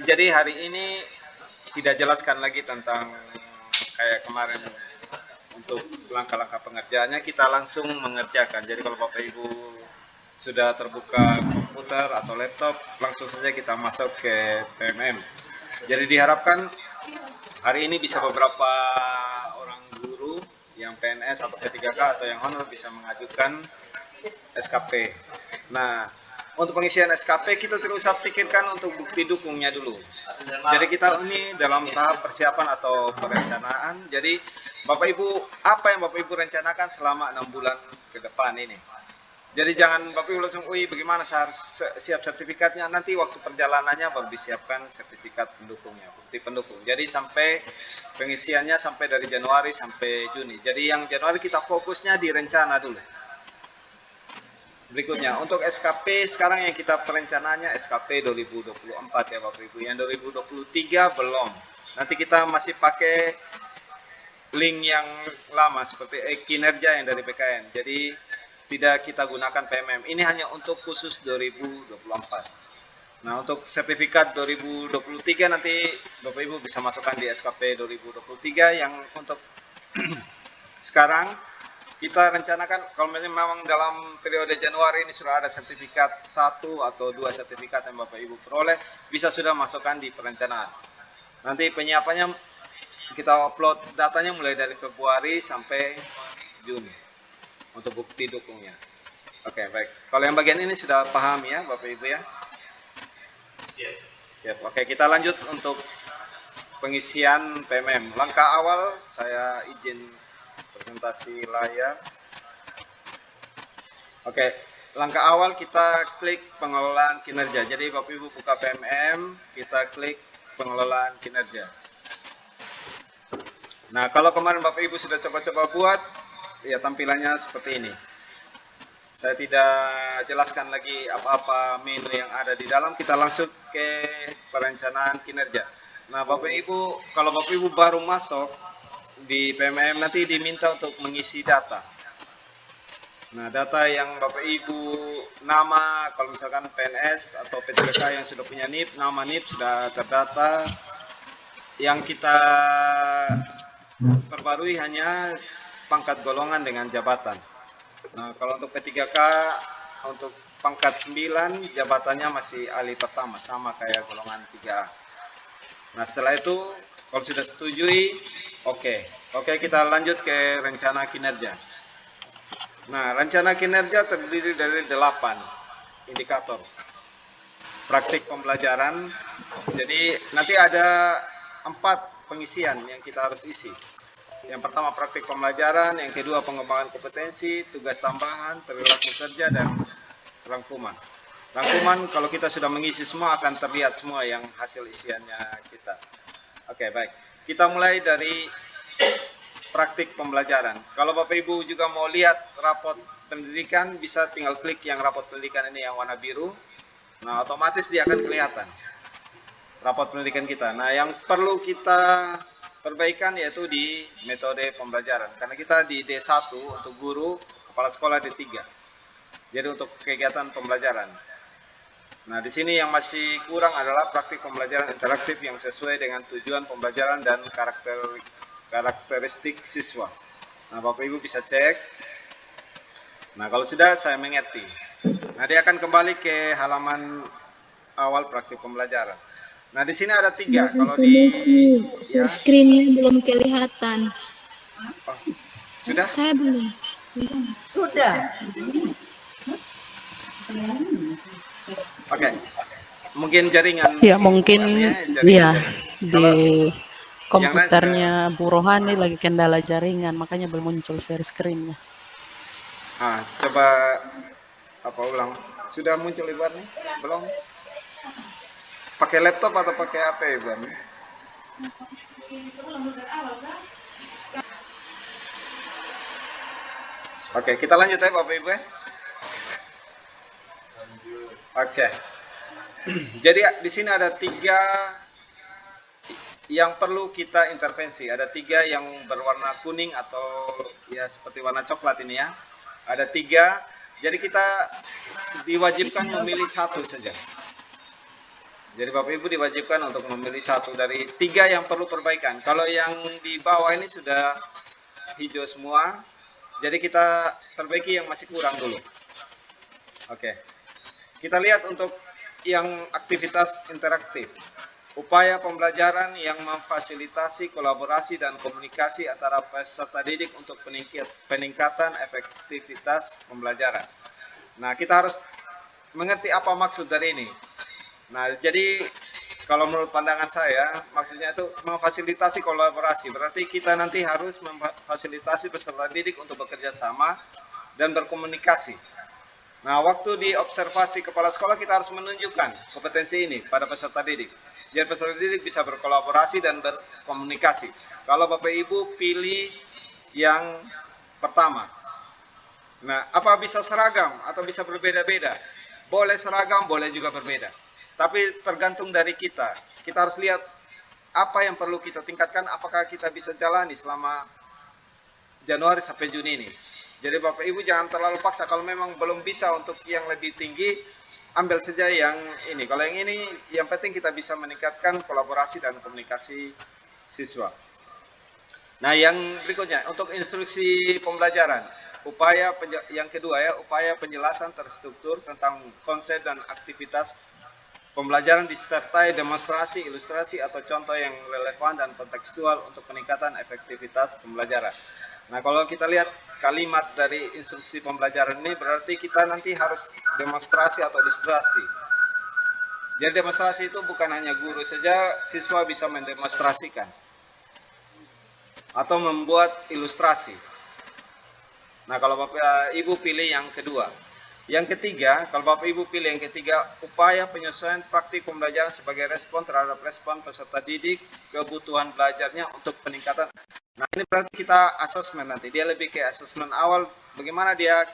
Jadi hari ini tidak jelaskan lagi tentang kayak kemarin untuk langkah-langkah pengerjaannya, kita langsung mengerjakan. Jadi kalau Bapak Ibu sudah terbuka komputer atau laptop, langsung saja kita masuk ke PMM. Jadi diharapkan hari ini bisa beberapa orang guru yang PNS atau P3K atau yang honor bisa mengajukan SKP. Nah, untuk pengisian SKP kita terus pikirkan untuk bukti dukungnya dulu. Jadi kita ini dalam tahap persiapan atau perencanaan. Jadi Bapak Ibu, apa yang Bapak Ibu rencanakan selama 6 bulan ke depan ini? Jadi jangan Bapak Ibu langsung, wih bagaimana saya harus siap sertifikatnya, nanti waktu perjalanannya baru disiapkan sertifikat pendukungnya, bukti pendukung. Jadi sampai pengisiannya sampai dari Januari sampai Juni. Jadi yang Januari kita fokusnya di rencana dulu. Berikutnya, untuk SKP sekarang yang kita perencananya SKP 2024 ya Bapak Ibu. Yang 2023 belum. Nanti kita masih pakai link yang lama seperti kinerja yang dari PKN. Jadi tidak kita gunakan PMM. Ini hanya untuk khusus 2024. Nah, untuk sertifikat 2023 nanti Bapak Ibu bisa masukkan di SKP 2023 yang untuk sekarang kita rencanakan kalau memang dalam periode Januari ini sudah ada sertifikat 1 atau 2 sertifikat yang Bapak Ibu peroleh, bisa sudah masukkan di perencanaan. Nanti penyiapannya kita upload datanya mulai dari Februari sampai Juni untuk bukti dukungnya. Oke, baik. Kalau yang bagian ini sudah paham ya Bapak Ibu ya? Siap. Oke, kita lanjut untuk pengisian PMM. Langkah awal saya izin presentasi layar. Oke, langkah awal kita klik pengelolaan kinerja. Jadi Bapak Ibu buka PMM, kita klik pengelolaan kinerja. Nah, kalau kemarin Bapak Ibu sudah coba-coba buat, ya tampilannya seperti ini. Saya tidak jelaskan lagi apa-apa menu yang ada di dalam, kita langsung ke perencanaan kinerja. Nah, Bapak Ibu, kalau Bapak Ibu baru masuk di PMM nanti diminta untuk mengisi data. Nah, data yang Bapak Ibu nama, kalau misalkan PNS atau P3K yang sudah punya NIP, nama NIP sudah terdata. Yang kita perbarui hanya pangkat golongan dengan jabatan. Nah, kalau untuk P3K untuk pangkat 9 jabatannya masih ahli pertama sama kayak golongan 3A. Nah, setelah itu kalau sudah setujui, oke, kita lanjut ke rencana kinerja. Nah, rencana kinerja terdiri dari 8 indikator. Praktik pembelajaran. Jadi nanti ada 4 pengisian yang kita harus isi. Yang pertama praktik pembelajaran, yang kedua pengembangan kompetensi, tugas tambahan, perilaku kerja, dan rangkuman. Rangkuman kalau kita sudah mengisi semua akan terlihat semua yang hasil isiannya kita. Oke, baik. Kita mulai dari praktik pembelajaran. Kalau Bapak Ibu juga mau lihat rapot pendidikan, bisa tinggal klik yang rapot pendidikan ini yang warna biru. Nah, otomatis dia akan kelihatan rapot pendidikan kita. Nah, yang perlu kita perbaikan yaitu di metode pembelajaran. Karena kita di D1 untuk guru, kepala sekolah D3. Jadi untuk kegiatan pembelajaran. Nah, di sini yang masih kurang adalah praktik pembelajaran interaktif yang sesuai dengan tujuan pembelajaran dan karakteristik siswa. Nah, Bapak Ibu bisa cek. Nah, kalau sudah saya mengerti. Nah, dia akan kembali ke halaman awal praktik pembelajaran. Nah, di sini ada 3. Kalau di ya, screen-nya belum kelihatan. Oh, sudah? Saya belum. Sudah. Oke. Mungkin jaringan. Ya, mungkin ya di komputernya Bu Rohani lagi kendala jaringan, makanya belum muncul share screen-nya. Coba ulang. Sudah muncul Ibu nih? Belum? Pakai laptop atau pakai HP Ibu? Oke, kita lanjut ya Bapak Ibu ya. Oke. Jadi di sini ada 3 yang perlu kita intervensi. Ada 3 yang berwarna kuning atau ya seperti warna coklat ini ya. Ada 3. Jadi kita diwajibkan memilih satu saja. Jadi Bapak Ibu diwajibkan untuk memilih satu dari 3 yang perlu perbaikan. Kalau yang di bawah ini sudah hijau semua, jadi kita perbaiki yang masih kurang dulu. Oke. Kita lihat untuk yang aktivitas interaktif. Upaya pembelajaran yang memfasilitasi kolaborasi dan komunikasi antara peserta didik untuk peningkatan efektivitas pembelajaran. Nah, kita harus mengerti apa maksud dari ini. Nah, jadi kalau menurut pandangan saya, maksudnya itu memfasilitasi kolaborasi. Berarti kita nanti harus memfasilitasi peserta didik untuk bekerja sama dan berkomunikasi. Nah, waktu di observasi kepala sekolah kita harus menunjukkan kompetensi ini pada peserta didik. Jadi peserta didik bisa berkolaborasi dan berkomunikasi. Kalau Bapak Ibu pilih yang pertama. Nah, apa bisa seragam atau bisa berbeda-beda? Boleh seragam, boleh juga berbeda. Tapi tergantung dari kita. Kita harus lihat apa yang perlu kita tingkatkan, apakah kita bisa jalani selama Januari sampai Juni ini. Jadi Bapak Ibu jangan terlalu paksa, kalau memang belum bisa untuk yang lebih tinggi, ambil saja yang ini. Kalau yang ini, yang penting kita bisa meningkatkan kolaborasi dan komunikasi siswa. Nah, yang berikutnya, untuk instruksi pembelajaran. Yang kedua ya, upaya penjelasan terstruktur tentang konsep dan aktivitas pembelajaran disertai demonstrasi, ilustrasi, atau contoh yang relevan dan kontekstual untuk peningkatan efektivitas pembelajaran. Nah, kalau kita lihat kalimat dari instruksi pembelajaran ini, berarti kita nanti harus demonstrasi atau ilustrasi. Jadi demonstrasi itu bukan hanya guru saja, siswa bisa mendemonstrasikan atau membuat ilustrasi. Nah, kalau Bapak Ibu pilih yang kedua. Yang ketiga, kalau Bapak Ibu pilih yang ketiga, upaya penyesuaian praktik pembelajaran sebagai respon terhadap respon peserta didik, kebutuhan belajarnya untuk peningkatan. Nah, ini berarti kita asesmen nanti. Dia lebih ke asesmen awal, bagaimana dia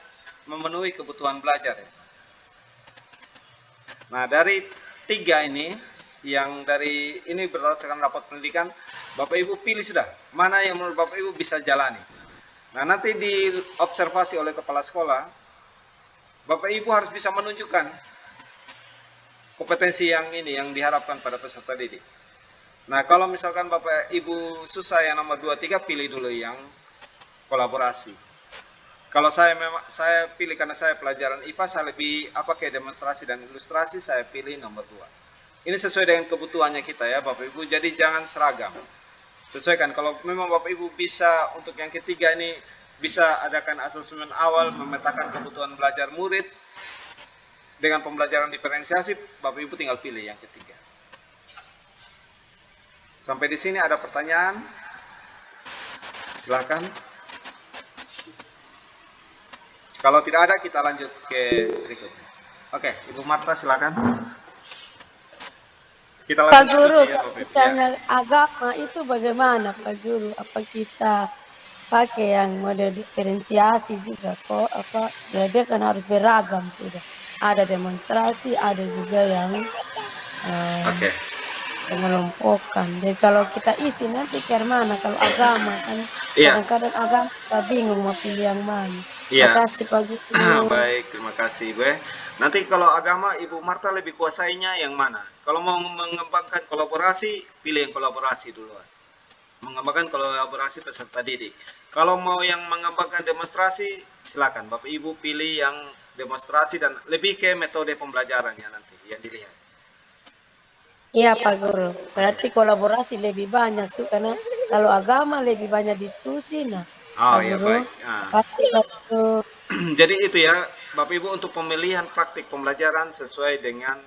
memenuhi kebutuhan belajar. Nah, dari 3 ini, yang dari ini berdasarkan rapat pendidikan, Bapak Ibu pilih sudah, mana yang menurut Bapak Ibu bisa jalani. Nah, nanti diobservasi oleh kepala sekolah, Bapak Ibu harus bisa menunjukkan kompetensi yang ini, yang diharapkan pada peserta didik. Nah, kalau misalkan Bapak Ibu susah yang nomor 2, 3, pilih dulu yang kolaborasi. Kalau saya pilih karena saya pelajaran IPA, saya lebih kayak demonstrasi dan ilustrasi, saya pilih nomor 2. Ini sesuai dengan kebutuhannya kita ya Bapak Ibu, jadi jangan seragam. Sesuaikan, kalau memang Bapak Ibu bisa untuk yang ketiga ini, bisa adakan asesmen awal, memetakan kebutuhan belajar murid dengan pembelajaran diferensiasi, Bapak Ibu tinggal pilih yang ketiga. Sampai di sini ada pertanyaan? Silakan. Kalau tidak ada, kita lanjut ke berikutnya. Oke, Ibu Marta silakan. Kita Pak lanjut Guru, diskusi ya, Bapak Ibu. karena agama itu bagaimana Pak Guru? Apa kita pakai yang model diferensiasi juga kok? Dia kan harus beragam sudah. Ada demonstrasi, ada juga yang Oke. mengelompokkan. Jadi kalau kita isi nanti ke mana? Kalau agama kan Iya. kadang-kadang agama kita bingung mau pilih yang mana. Iya. Makasih Pak Guru. Baik, terima kasih Ibu. Nanti kalau agama Ibu Marta lebih kuasainya yang mana? Kalau mau mengembangkan kolaborasi, pilih yang kolaborasi duluan. Mengembangkan kolaborasi peserta didik. Kalau mau yang mengembangkan demonstrasi, silakan Bapak Ibu pilih yang demonstrasi dan lebih ke metode pembelajarannya nanti yang dilihat. Iya Pak Guru, berarti kolaborasi lebih banyak sih karena kalau agama lebih banyak diskusi nah Oh Pak ya Guru. baik. Nah, Pasti Pak Guru. jadi itu ya Bapak Ibu untuk pemilihan praktik pembelajaran sesuai dengan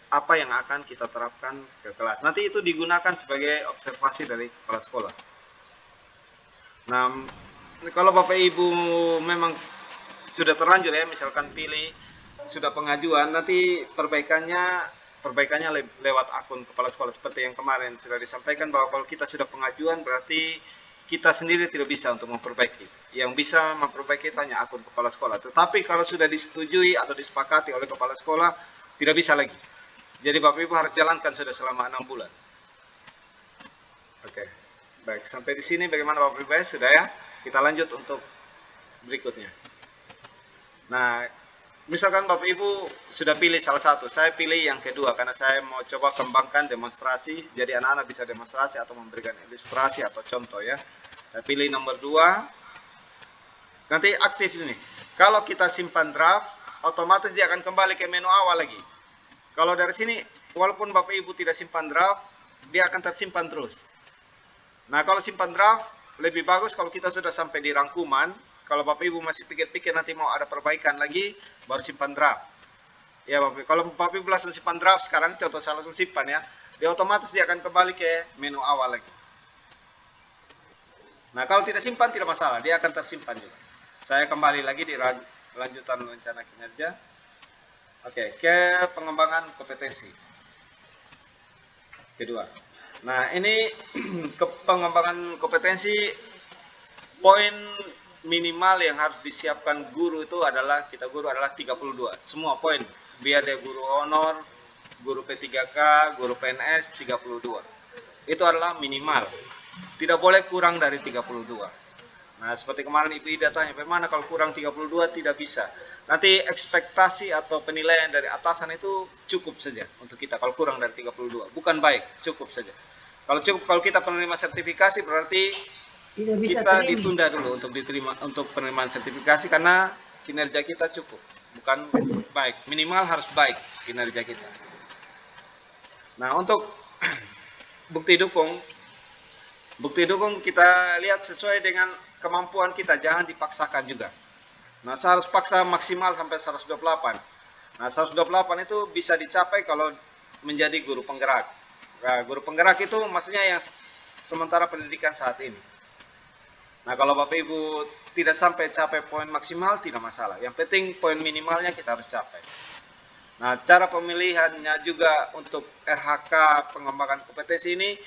apa yang akan kita terapkan ke kelas. Nanti itu digunakan sebagai observasi dari kepala sekolah. Nah, kalau Bapak Ibu memang sudah terlanjur ya, misalkan pilih sudah pengajuan, nanti perbaikannya lewat akun kepala sekolah seperti yang kemarin sudah disampaikan bahwa kalau kita sudah pengajuan berarti kita sendiri tidak bisa untuk memperbaiki. Yang bisa memperbaiki itu hanya akun kepala sekolah. Tetapi kalau sudah disetujui atau disepakati oleh kepala sekolah tidak bisa lagi. Jadi Bapak Ibu harus jalankan sudah selama 6 bulan. Oke. Baik, sampai di sini bagaimana Bapak Ibu? Sudah ya? Kita lanjut untuk berikutnya. Nah, misalkan Bapak Ibu sudah pilih salah satu, saya pilih yang kedua karena saya mau coba kembangkan demonstrasi, jadi anak-anak bisa demonstrasi atau memberikan ilustrasi atau contoh ya. Saya pilih nomor 2, nanti aktif ini. Kalau kita simpan draft, otomatis dia akan kembali ke menu awal lagi. Kalau dari sini, walaupun Bapak Ibu tidak simpan draft, dia akan tersimpan terus. Nah, kalau simpan draft, lebih bagus kalau kita sudah sampai di rangkuman. Kalau Bapak Ibu masih pikir-pikir nanti mau ada perbaikan lagi, baru simpan draft. Ya Bapak Ibu, kalau Bapak Ibu langsung simpan draft sekarang, contoh saya langsung simpan ya, dia otomatis dia akan kembali ke menu awal lagi. Nah, kalau tidak simpan tidak masalah, dia akan tersimpan juga. Saya kembali lagi di lanjutan rencana kinerja. Oke, ke pengembangan kompetensi. Kedua. Nah, ini ke pengembangan kompetensi, poin minimal yang harus disiapkan guru itu adalah, kita guru adalah 32. Semua poin, biar dia guru honor, guru P3K, guru PNS, 32. Itu adalah minimal. Tidak boleh kurang dari 32. Nah, seperti kemarin Ibu Ida tanya, bagaimana kalau kurang 32? Tidak bisa. Nanti ekspektasi atau penilaian dari atasan itu cukup saja untuk kita kalau kurang dari 32. Bukan baik, cukup saja. Kalau cukup, kalau kita penerima sertifikasi berarti kita ditunda dulu untuk diterima untuk penerimaan sertifikasi karena kinerja kita cukup, bukan baik. Minimal harus baik kinerja kita. Nah, untuk bukti dukung kita lihat sesuai dengan kemampuan kita, jangan dipaksakan juga. Nah, saya harus paksa maksimal sampai 128. Nah, 128 itu bisa dicapai kalau menjadi guru penggerak. Nah, guru penggerak itu maksudnya yang sementara pendidikan saat ini. Nah, kalau Bapak Ibu tidak sampai capai poin maksimal, tidak masalah. Yang penting poin minimalnya kita harus capai. Nah, cara pemilihannya juga untuk RHK pengembangan kompetensi ini,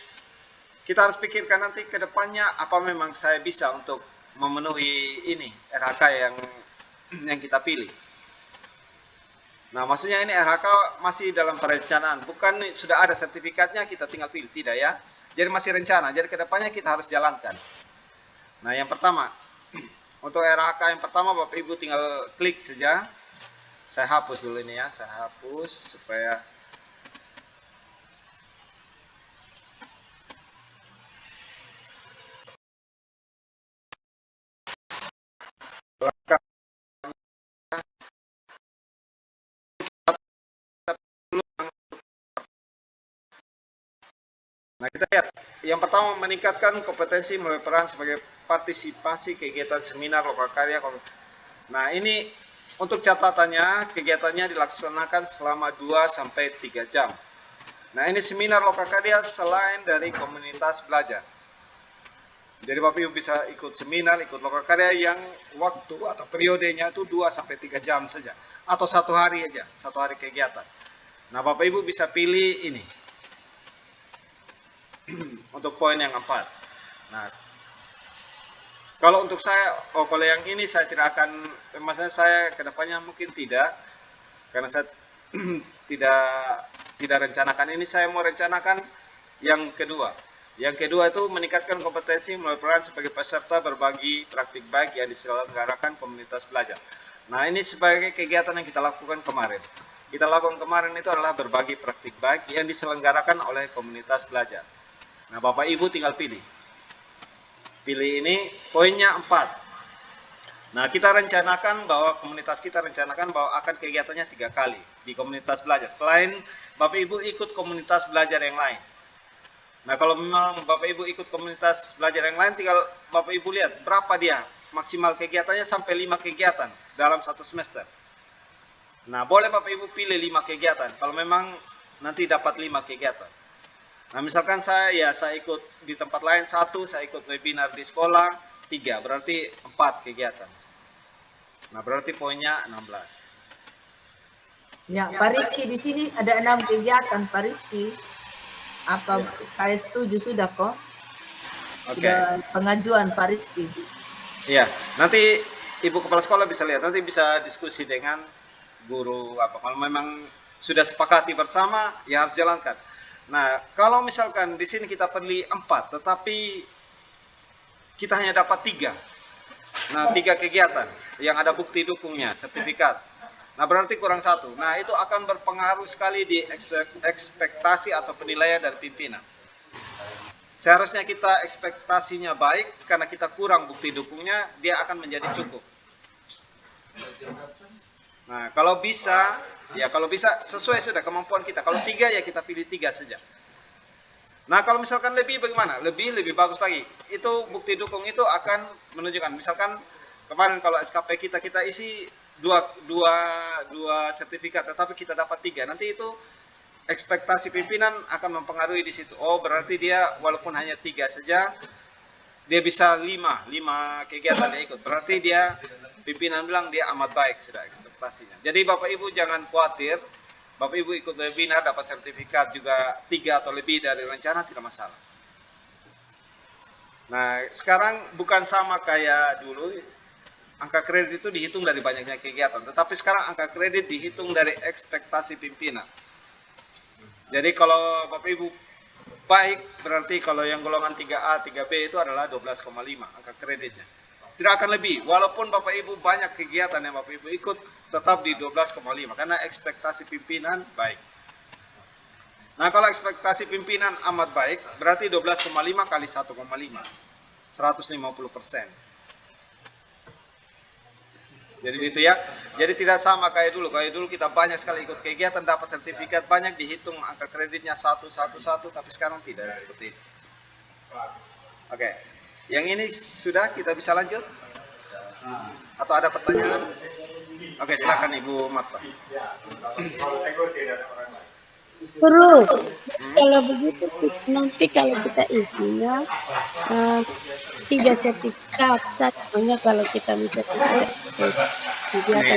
kita harus pikirkan nanti ke depannya apa memang saya bisa untuk memenuhi ini RHK yang kita pilih. Nah, maksudnya ini RHK masih dalam perencanaan, bukan sudah ada sertifikatnya kita tinggal pilih, tidak ya. Jadi masih rencana, jadi ke depannya kita harus jalankan. Nah, yang pertama, untuk RHK yang pertama Bapak Ibu tinggal klik saja. Saya hapus dulu ini ya, saya hapus supaya Nah, kita lihat yang pertama, meningkatkan kompetensi melalui peran sebagai partisipasi kegiatan seminar lokakarya. Nah, ini untuk catatannya, kegiatannya dilaksanakan selama 2-3 jam. Nah, ini seminar lokakarya selain dari komunitas belajar. Jadi Bapak Ibu bisa ikut seminar, ikut lokakarya yang waktu atau periodenya itu 2-3 jam saja. Atau 1 hari aja, 1 hari kegiatan. Nah, Bapak Ibu bisa pilih ini. Untuk poin yang 4. Nah, kalau untuk saya, kalau yang ini saya tidak akan, maksudnya saya kedepannya mungkin tidak, karena saya tidak rencanakan ini. Saya mau rencanakan yang kedua. Yang kedua itu meningkatkan kompetensi melalui peran sebagai peserta berbagi praktik baik yang diselenggarakan komunitas belajar. Nah, ini sebagai kegiatan yang kita lakukan kemarin. Kita lakukan kemarin itu adalah berbagi praktik baik yang diselenggarakan oleh komunitas belajar. Nah, Bapak Ibu tinggal pilih. Pilih ini, poinnya 4. Nah, kita rencanakan bahwa komunitas kita rencanakan bahwa akan kegiatannya 3 kali di komunitas belajar. Selain Bapak Ibu ikut komunitas belajar yang lain. Nah, kalau memang Bapak Ibu ikut komunitas belajar yang lain, tinggal Bapak Ibu lihat berapa dia maksimal kegiatannya, sampai 5 kegiatan dalam 1 semester. Nah, boleh Bapak Ibu pilih 5 kegiatan kalau memang nanti dapat 5 kegiatan. Nah, misalkan saya ikut di tempat lain 1, saya ikut webinar di sekolah 3, berarti 4 kegiatan. Nah, berarti poinnya 16. Ya, Pak Rizky di sini ada 6 kegiatan, Pak Rizky. Apa saya setuju sudah kok? Oke. Sudah pengajuan Pak Rizky. Iya, nanti Ibu Kepala Sekolah bisa lihat, nanti bisa diskusi dengan guru apa. Kalau memang sudah sepakati bersama, ya harus jalankan. Nah, kalau misalkan di sini kita pilih 4, tetapi kita hanya dapat 3. Nah, 3 kegiatan yang ada bukti dukungnya, sertifikat. Nah, berarti kurang satu. Nah, itu akan berpengaruh sekali di ekspektasi atau penilaian dari pimpinan. Seharusnya kita ekspektasinya baik, karena kita kurang bukti dukungnya, dia akan menjadi cukup. Nah, kalau bisa sesuai sudah kemampuan kita. Kalau 3 ya kita pilih 3 saja. Nah, kalau misalkan lebih bagaimana? Lebih bagus lagi. Itu bukti dukung itu akan menunjukkan. Misalkan kemarin kalau SKP kita isi dua sertifikat, tetapi kita dapat 3. Nanti itu ekspektasi pimpinan akan mempengaruhi di situ. Oh, berarti dia walaupun hanya 3 saja, dia bisa 5 kegiatan dia ikut. Berarti dia, pimpinan bilang dia amat baik sudah ekspektasinya. Jadi Bapak Ibu jangan khawatir, Bapak Ibu ikut webinar dapat sertifikat juga 3 atau lebih dari rencana, tidak masalah. Nah, sekarang bukan sama kayak dulu, angka kredit itu dihitung dari banyaknya kegiatan, tetapi sekarang angka kredit dihitung dari ekspektasi pimpinan. Jadi kalau Bapak Ibu baik, berarti kalau yang golongan 3A, 3B itu adalah 12,5 angka kreditnya. Tidak akan lebih, walaupun Bapak Ibu banyak kegiatan yang Bapak Ibu ikut, tetap di 12,5, karena ekspektasi pimpinan baik. Nah, kalau ekspektasi pimpinan amat baik, berarti 12,5 kali 1,5, 150%. Jadi itu ya. Jadi tidak sama kayak dulu. Kayak dulu kita banyak sekali ikut kegiatan, dapat sertifikat banyak, dihitung angka kreditnya 1, tapi sekarang tidak seperti itu. Oke. Yang ini sudah, kita bisa lanjut? Atau ada pertanyaan? Oke, silakan Ibu Marta. Guru, kalau begitu nanti kalau kita isinya 3 sertifikat, satunya kalau kita misalnya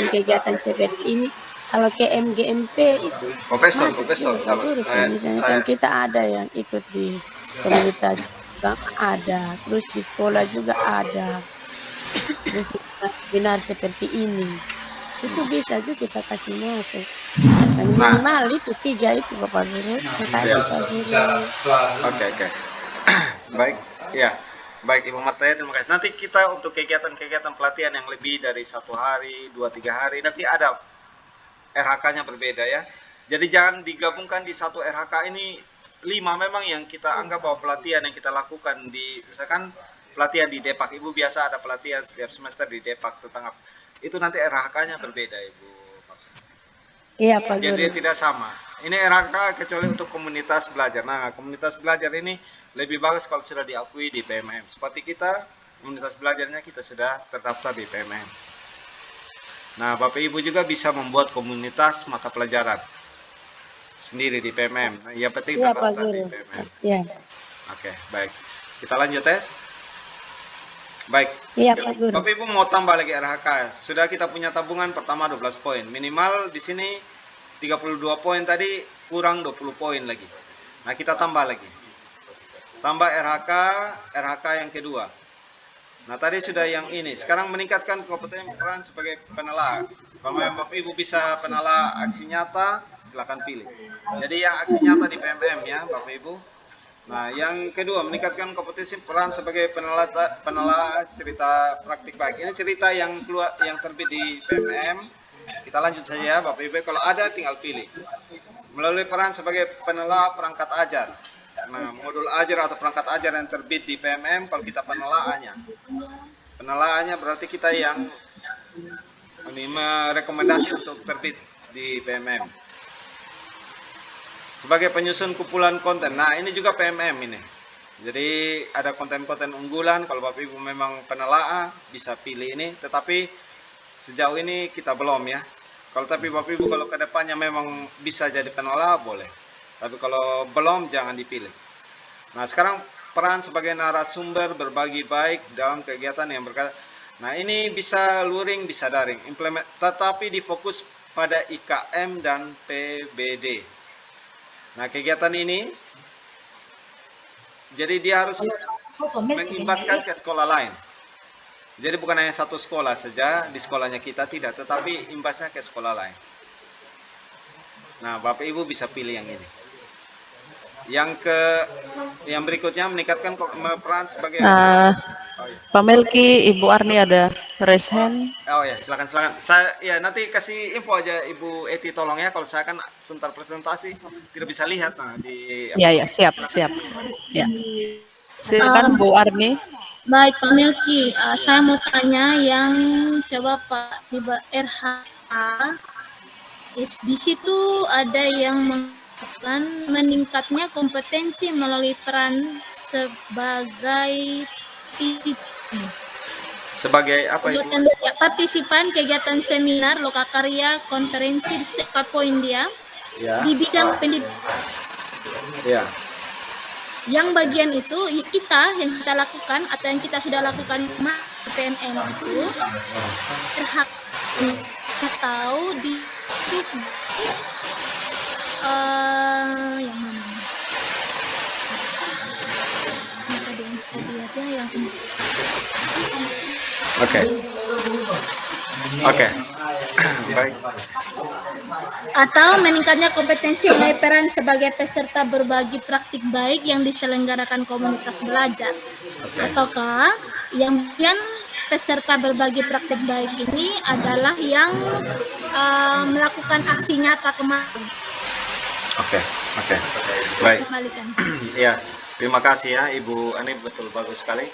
kegiatan seperti ini, kalau ke MGMP itu Profesor, sabar. Guru, kalau misalnya kan kita ada yang ikut di komunitas ada, terus di sekolah juga ada, terus webinar seperti ini, itu bisa juga kita kasih masuk. Dan minimal itu 3 itu Bapak Guru. Makasih Pak Guru. Oke. Baik, ya. Baik Ibu Marta, terima kasih. Nanti kita untuk kegiatan-kegiatan pelatihan yang lebih dari 1 hari, 2-3 hari, nanti ada RHK-nya berbeda ya. Jadi jangan digabungkan di satu RHK ini 5 memang yang kita anggap bahwa pelatihan yang kita lakukan di, misalkan pelatihan di Depak, Ibu biasa ada pelatihan setiap semester di Depak tentang itu, nanti RHK-nya berbeda Ibu. Iya Pak Guru. Jadi tidak sama. Ini RHK kecuali untuk komunitas belajar. Nah, komunitas belajar ini lebih bagus kalau sudah diakui di PMM. Seperti kita, komunitas belajarnya kita sudah terdaftar di PMM. Nah, Bapak Ibu juga bisa membuat komunitas mata pelajaran sendiri di PMM. Nah, yang penting terdaftar di PMM. Iya. Oke, baik. Kita lanjut tes. Baik. Iya Pak Guru. Bapak Ibu mau tambah lagi RHK. Sudah kita punya tabungan pertama 12 poin. Minimal di sini 32 poin tadi, kurang 20 poin lagi. Nah, kita tambah lagi. Tambah RHK yang kedua. Nah, tadi sudah yang ini. Sekarang meningkatkan kompetensi peran sebagai penelaah. Kalau Bapak Ibu bisa penelaah aksi nyata, silakan pilih. Jadi yang aksi nyata di PMM ya, Bapak Ibu. Nah, yang kedua, meningkatkan kompetensi peran sebagai penelaah cerita praktik baik. Ini cerita yang keluar, yang terbit di PMM. Kita lanjut saja, Bapak Ibu. Kalau ada, tinggal pilih. Melalui peran sebagai penelaah perangkat ajar. Nah, modul ajar atau perangkat ajar yang terbit di PMM, kalau kita penelaahannya. Penelaahannya berarti kita yang merekomendasi untuk terbit di PMM. Sebagai penyusun kumpulan konten. Nah, ini juga PMM ini. Jadi ada konten-konten unggulan. Kalau Bapak Ibu memang penelaah, bisa pilih ini. Tetapi sejauh ini kita belum ya. Kalau tapi Bapak Ibu kalau kedepannya memang bisa jadi penelaah, boleh. Tapi kalau belum, jangan dipilih. Nah, sekarang peran sebagai narasumber berbagi baik dalam kegiatan yang berkaitan. Nah, ini bisa luring, bisa daring. Tetapi difokus pada IKM dan PBD. Nah, kegiatan ini, jadi dia harus mengimbaskan ke sekolah lain. Jadi bukan hanya satu sekolah saja, di sekolahnya kita tidak, tetapi imbasnya ke sekolah lain. Nah, Bapak Ibu bisa pilih yang ini. Yang berikutnya meningkatkan peran sebagai Oh ya. Pak Melki, Ibu Arni ada raise hand. Oh ya, silakan silakan. Saya ya nanti kasih info aja Ibu Eti tolong ya, kalau saya kan sebentar presentasi tidak bisa lihat nah di Ya, apa. ya, siap, siap. Ya. Um, Silakan Bu Arni. Baik Pak Melki, saya mau tanya yang coba Pak di RH, di situ ada yang mengatakan meningkatnya kompetensi melalui peran sebagai partisipan. Sebagai apa Ibu? Partisipan kegiatan seminar, lokakarya, konferensi di setiap poin dia Ya. di bidang pendidikan. Ya. Yang bagian itu kita yang kita lakukan atau yang kita sudah lakukan PNM itu berhak atau di yang mana? Ada yang saya lihat ya yang Oke. Oke. Baik. atau meningkatnya kompetensi melalui peran sebagai peserta berbagi praktik baik yang diselenggarakan komunitas belajar, ataukah yang bagian peserta berbagi praktik baik ini adalah yang melakukan aksi nyata kemarin. Oke. Oke. Baik. Kembalikan. Ya, terima kasih ya Ibu Ani, betul bagus sekali.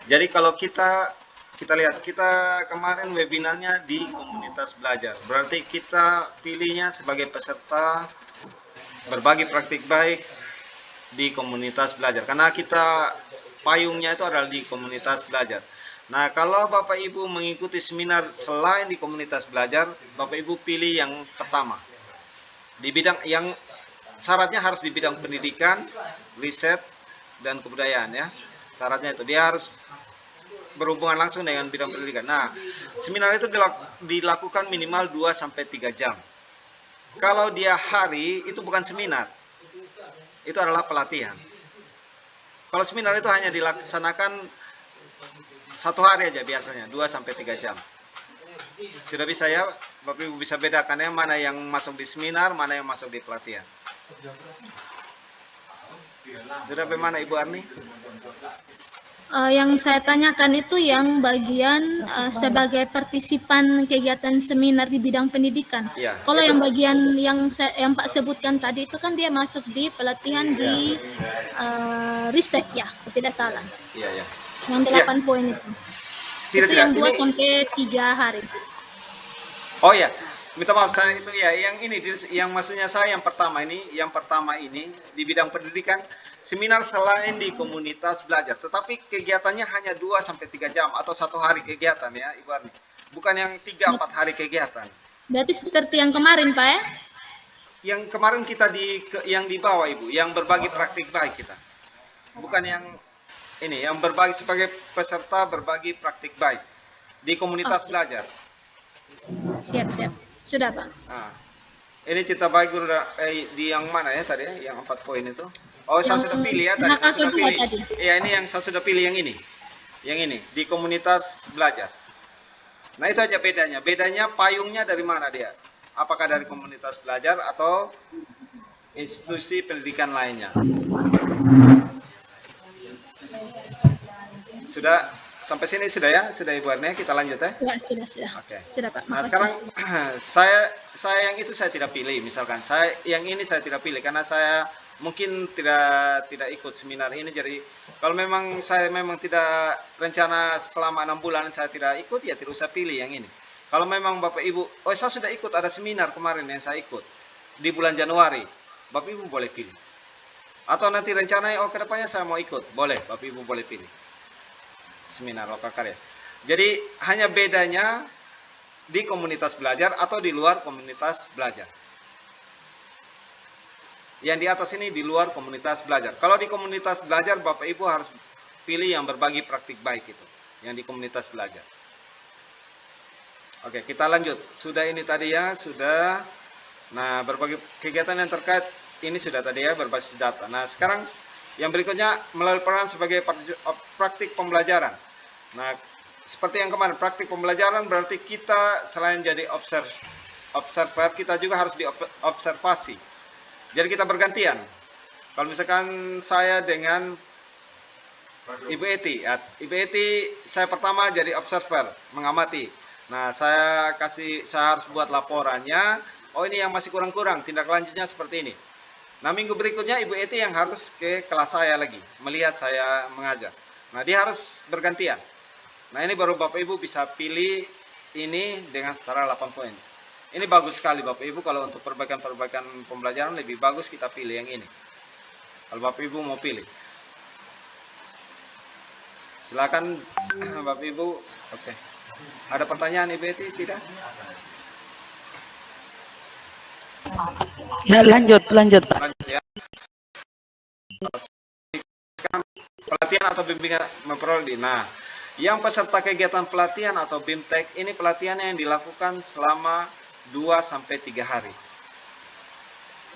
Jadi kalau kita lihat, kita kemarin webinarnya di komunitas belajar. Berarti kita pilihnya sebagai peserta berbagi praktik baik di komunitas belajar. Karena kita payungnya itu adalah di komunitas belajar. Nah, kalau Bapak Ibu mengikuti seminar selain di komunitas belajar, Bapak Ibu pilih yang pertama. Di bidang yang syaratnya harus di bidang pendidikan, riset, dan kebudayaan ya. Syaratnya itu dia harus berhubungan langsung dengan bidang pendidikan. Nah, seminar itu dilakukan minimal 2-3 jam. Kalau dia hari, itu bukan seminar. Itu adalah pelatihan. Kalau seminar itu hanya dilaksanakan 1 hari aja biasanya, 2-3 jam. Sudah bisa ya, Bapak Ibu bisa bedakan ya, mana yang masuk di seminar, mana yang masuk di pelatihan. Sudah bagaimana Ibu Arni? Yang saya tanyakan itu yang bagian sebagai partisipan kegiatan seminar di bidang pendidikan. Ya, Kalau itu. yang bagian yang Pak sebutkan tadi itu kan dia masuk di pelatihan di Ristek ya, tidak salah. Iya, ya. Yang 8 poin itu. Tidak, Itu yang 2 ini. sampai 3 hari. Oh ya, minta maaf saya itu ya, yang ini, yang maksudnya saya yang pertama ini di bidang pendidikan, seminar selain di komunitas belajar, tetapi kegiatannya hanya 2-3 jam atau 1 hari kegiatan ya Ibu Arni, bukan yang 3-4 hari kegiatan. Berarti seperti yang kemarin Pak ya? Yang kemarin kita yang di bawah Ibu, yang berbagi praktik baik kita, bukan yang ini, yang berbagi sebagai peserta berbagi praktik baik di komunitas belajar. Siap. Sudah Pak. Nah, ini cita baik guru di yang mana ya tadi ya, yang 4 poin itu. Oh, saya sudah pilih ya tadi, saya sudah pilih. Iya, ini yang saya sudah pilih yang ini. Yang ini di komunitas belajar. Nah, itu aja bedanya. Bedanya payungnya dari mana dia? Apakah dari komunitas belajar atau institusi pendidikan lainnya? Sudah sampai sini sudah ya? Sudah Ibu Arni, kita lanjut ya? Ya, sudah. Oke. Sudah Pak. Nah, Makasih. sekarang saya yang itu saya tidak pilih, misalkan yang ini saya tidak pilih karena saya mungkin tidak ikut seminar ini. Jadi kalau memang saya tidak rencana selama 6 bulan saya tidak ikut, ya tidak usah pilih yang ini. Kalau memang Bapak Ibu, oh saya sudah ikut, ada seminar kemarin yang saya ikut di bulan Januari, Bapak Ibu boleh pilih. Atau nanti rencananya, oh kedepannya saya mau ikut, boleh, Bapak Ibu boleh pilih seminar lokakarya. Jadi hanya bedanya di komunitas belajar atau di luar komunitas belajar. Yang di atas ini di luar komunitas belajar. Kalau di komunitas belajar, Bapak Ibu harus pilih yang berbagi praktik baik itu, yang di komunitas belajar. Oke, kita lanjut. Sudah ini tadi ya, sudah. Nah, berbagai kegiatan yang terkait ini sudah tadi ya, berbasis data. Nah, sekarang yang berikutnya melalui peran sebagai praktik pembelajaran. Nah, seperti yang kemarin, praktik pembelajaran berarti kita selain jadi observer, kita juga harus diobservasi. Jadi kita bergantian. Kalau misalkan saya dengan Ibu Eti. Ya, Ibu Eti saya pertama jadi observer, mengamati. Nah, saya harus buat laporannya. Oh, ini yang masih kurang-kurang, tindak lanjutnya seperti ini. Nah, minggu berikutnya Ibu Eti yang harus ke kelas saya lagi, melihat saya mengajar. Nah, dia harus bergantian. Nah, ini baru Bapak Ibu bisa pilih ini dengan setara 8 poin. Ini bagus sekali Bapak Ibu, kalau untuk perbaikan-perbaikan pembelajaran lebih bagus kita pilih yang ini. Kalau Bapak Ibu mau pilih. Silakan Bapak Ibu. Oke. Ada pertanyaan Ibu Eti? Tidak? Ya, lanjut Pak. Lanjut ya. Pelatihan atau bimbingan memperoleh. Nah, yang peserta kegiatan pelatihan atau BIMTEK ini pelatihan yang dilakukan selama 2-3 hari.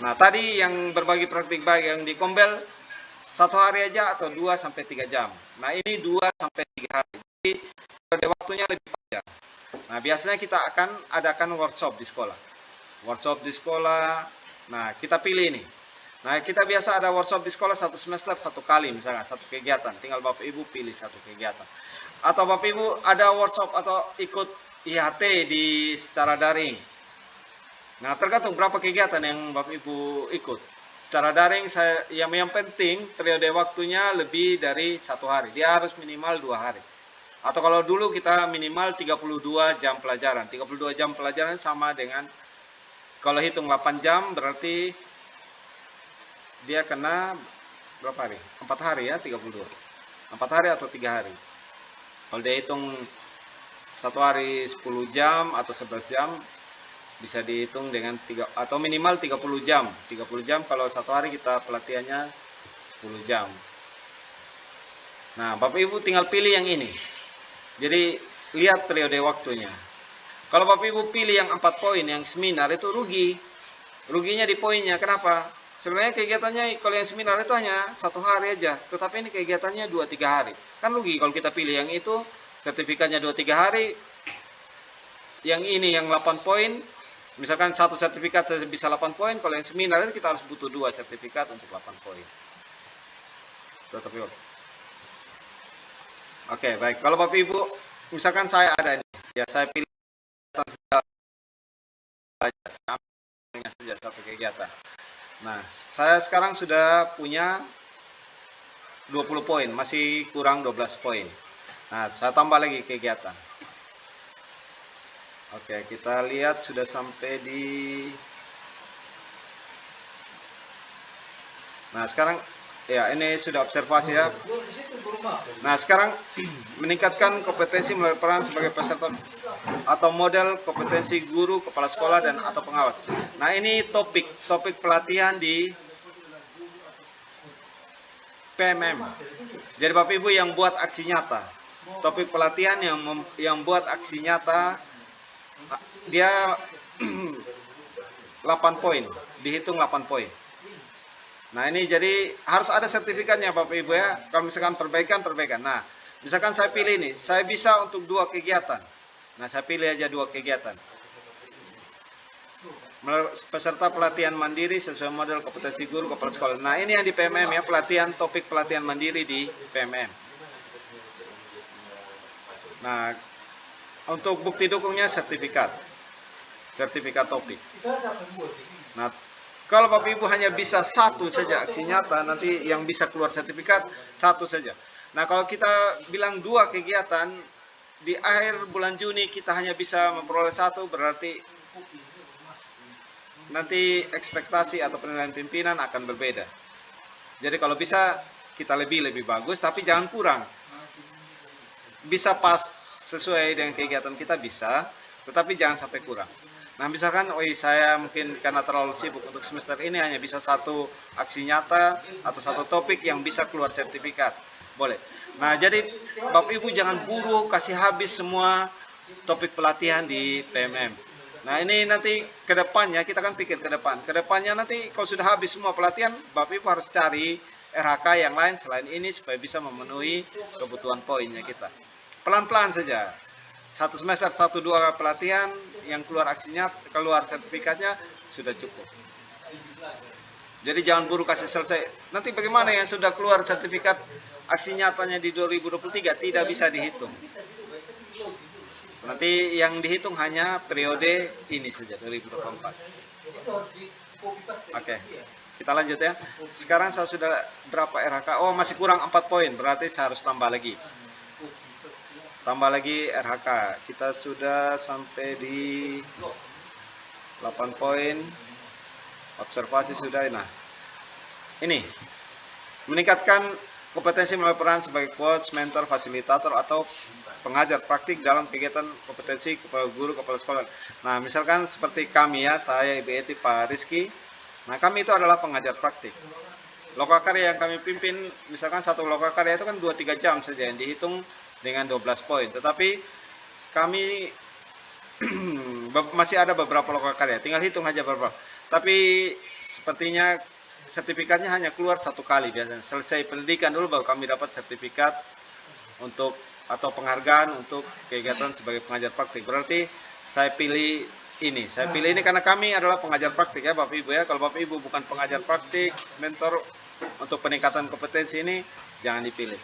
Nah, tadi yang berbagi praktik baik yang di Kombel 1 hari aja atau 2-3 jam. Nah, ini 2-3 hari. Jadi pada waktunya lebih panjang. Nah, biasanya kita akan adakan workshop di sekolah. Workshop di sekolah. Nah, kita pilih ini. Nah, kita biasa ada workshop di sekolah 1 semester 1 kali, misalnya 1 kegiatan. Tinggal Bapak Ibu pilih 1 kegiatan. Atau Bapak Ibu ada workshop atau ikut IHT di secara daring. Nah, tergantung berapa kegiatan yang Bapak Ibu ikut. Secara daring yang penting periode waktunya lebih dari 1 hari. Dia harus minimal 2 hari. Atau kalau dulu kita minimal 32 jam pelajaran. 32 jam pelajaran sama dengan, kalau hitung 8 jam berarti dia kena berapa hari? 4 hari ya, 32. 4 hari atau 3 hari. Kalau dia hitung 1 hari 10 jam atau 11 jam, bisa dihitung dengan atau minimal 30 jam. 30 jam kalau 1 hari kita pelatihannya 10 jam. Nah, Bapak Ibu tinggal pilih yang ini. Jadi, lihat periode waktunya. Kalau Bapak Ibu pilih yang 4 poin, yang seminar itu rugi. Ruginya di poinnya. Kenapa? Sebenarnya kegiatannya kalau yang seminar itu hanya 1 hari aja. Tetapi ini kegiatannya 2-3 hari. Kan rugi kalau kita pilih yang itu, sertifikatnya 2-3 hari. Yang ini yang 8 poin. Misalkan 1 sertifikat bisa 8 poin. Kalau yang seminar itu kita harus butuh 2 sertifikat untuk 8 poin. Oke, baik. Kalau Bapak Ibu, misalkan saya ada ini, ya saya pilih saja 1 kegiatan. Nah, saya sekarang sudah punya 20 poin, masih kurang 12 poin. Nah, saya tambah lagi kegiatan. Oke, kita lihat sudah sampai di. Nah, sekarang ya ini sudah observasi ya. Nah, sekarang meningkatkan kompetensi melalui peran sebagai peserta atau model kompetensi guru, kepala sekolah dan atau pengawas. Nah, ini topik pelatihan di PMM. Jadi Bapak Ibu yang buat aksi nyata. Topik pelatihan yang buat aksi nyata dia 8 poin, dihitung 8 poin. Nah, ini jadi harus ada sertifikatnya Bapak Ibu ya. Kalau misalkan perbaikan. Nah, misalkan saya pilih ini, saya bisa untuk 2 kegiatan. Nah, saya pilih aja 2 kegiatan. Peserta pelatihan mandiri sesuai model kompetensi guru kepala sekolah. Nah, ini yang di PMM ya, topik pelatihan mandiri di PMM. Nah, untuk bukti dukungnya sertifikat topik. Nah, kalau Bapak Ibu hanya bisa 1 saja aksi nyata, nanti yang bisa keluar sertifikat 1 saja. Nah, kalau kita bilang 2 kegiatan, di akhir bulan Juni kita hanya bisa memperoleh 1, berarti nanti ekspektasi atau penilaian pimpinan akan berbeda. Jadi kalau bisa kita lebih bagus, tapi jangan kurang. Bisa pas sesuai dengan kegiatan kita bisa, tetapi jangan sampai kurang. Nah, misalkan, saya mungkin karena terlalu sibuk untuk semester ini hanya bisa 1 aksi nyata atau 1 topik yang bisa keluar sertifikat. Boleh. Nah, jadi Bapak Ibu jangan buru kasih habis semua topik pelatihan di PMM. Nah, ini nanti ke depannya, kita kan pikir ke depan. Ke depannya nanti kalau sudah habis semua pelatihan, Bapak Ibu harus cari RHK yang lain selain ini supaya bisa memenuhi kebutuhan poinnya kita. Pelan-pelan saja. 1 semester 1-2 pelatihan yang keluar aksinya, keluar sertifikatnya sudah cukup. Jadi jangan buru kasih selesai. Nanti bagaimana yang sudah keluar sertifikat aksi nyatanya di 2023 tidak bisa dihitung. Nanti yang dihitung hanya periode ini saja 2024. Oke. Kita lanjut ya. Sekarang saya sudah berapa RHK? Oh, masih kurang 4 poin. Berarti saya harus tambah lagi. Tambah lagi RHK. Kita sudah sampai di 8 poin. Observasi sudah. Nah, ini meningkatkan kompetensi melalui peran sebagai coach, mentor, fasilitator atau pengajar praktik dalam kegiatan kompetensi kepala guru, kepala sekolah. Nah, misalkan seperti kami ya, saya Ibu Eti, Pak Rizky. Nah, kami itu adalah pengajar praktik. Lokakarya yang kami pimpin, misalkan satu lokakarya itu kan 2-3 jam saja yang dihitung dengan 12 poin. Tetapi kami masih ada beberapa lokakarya, tinggal hitung aja berapa. Tapi sepertinya sertifikatnya hanya keluar 1 kali biasanya. Selesai pendidikan dulu baru kami dapat sertifikat untuk atau penghargaan untuk kegiatan sebagai pengajar praktik. Berarti saya pilih ini. Saya pilih ini karena kami adalah pengajar praktik ya Bapak Ibu ya. Kalau Bapak Ibu bukan pengajar praktik, mentor untuk peningkatan kompetensi ini jangan dipilih.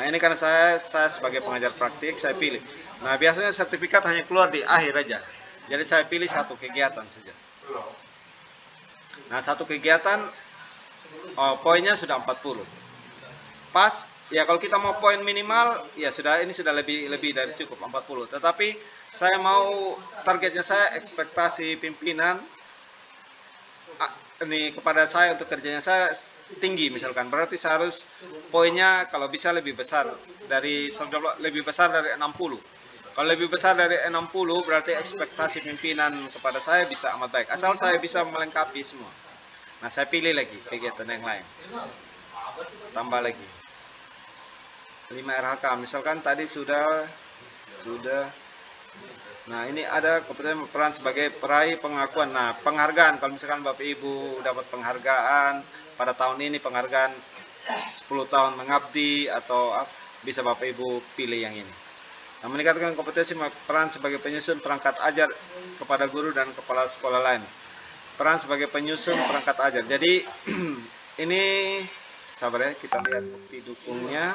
Nah, ini karena saya sebagai pengajar praktik, saya pilih. Nah, biasanya sertifikat hanya keluar di akhir aja. Jadi saya pilih satu kegiatan saja. Nah, satu kegiatan poinnya sudah 40. Pas, ya kalau kita mau poin minimal, ya sudah ini sudah lebih dari cukup 40. Tetapi saya mau targetnya saya ekspektasi pimpinan ini kepada saya untuk kerjanya saya tinggi misalkan. Berarti saya harus poinnya kalau bisa lebih besar dari 60. Kalau lebih besar dari 60 berarti ekspektasi pimpinan kepada saya bisa amat baik. Asal saya bisa melengkapi semua. Nah, saya pilih lagi kegiatan yang lain. Tambah lagi. 5 RHK. Misalkan tadi sudah. Nah, ini ada kompetensi peran sebagai peraih pengakuan. Nah, penghargaan. Kalau misalkan Bapak Ibu dapat penghargaan pada tahun ini, penghargaan 10 tahun mengabdi atau bisa Bapak Ibu pilih yang ini. Nah, meningkatkan kompetensi peran sebagai penyusun perangkat ajar kepada guru dan kepala sekolah lain. Peran sebagai penyusun perangkat ajar. Jadi ini sabar ya, kita lihat bukti dukungnya.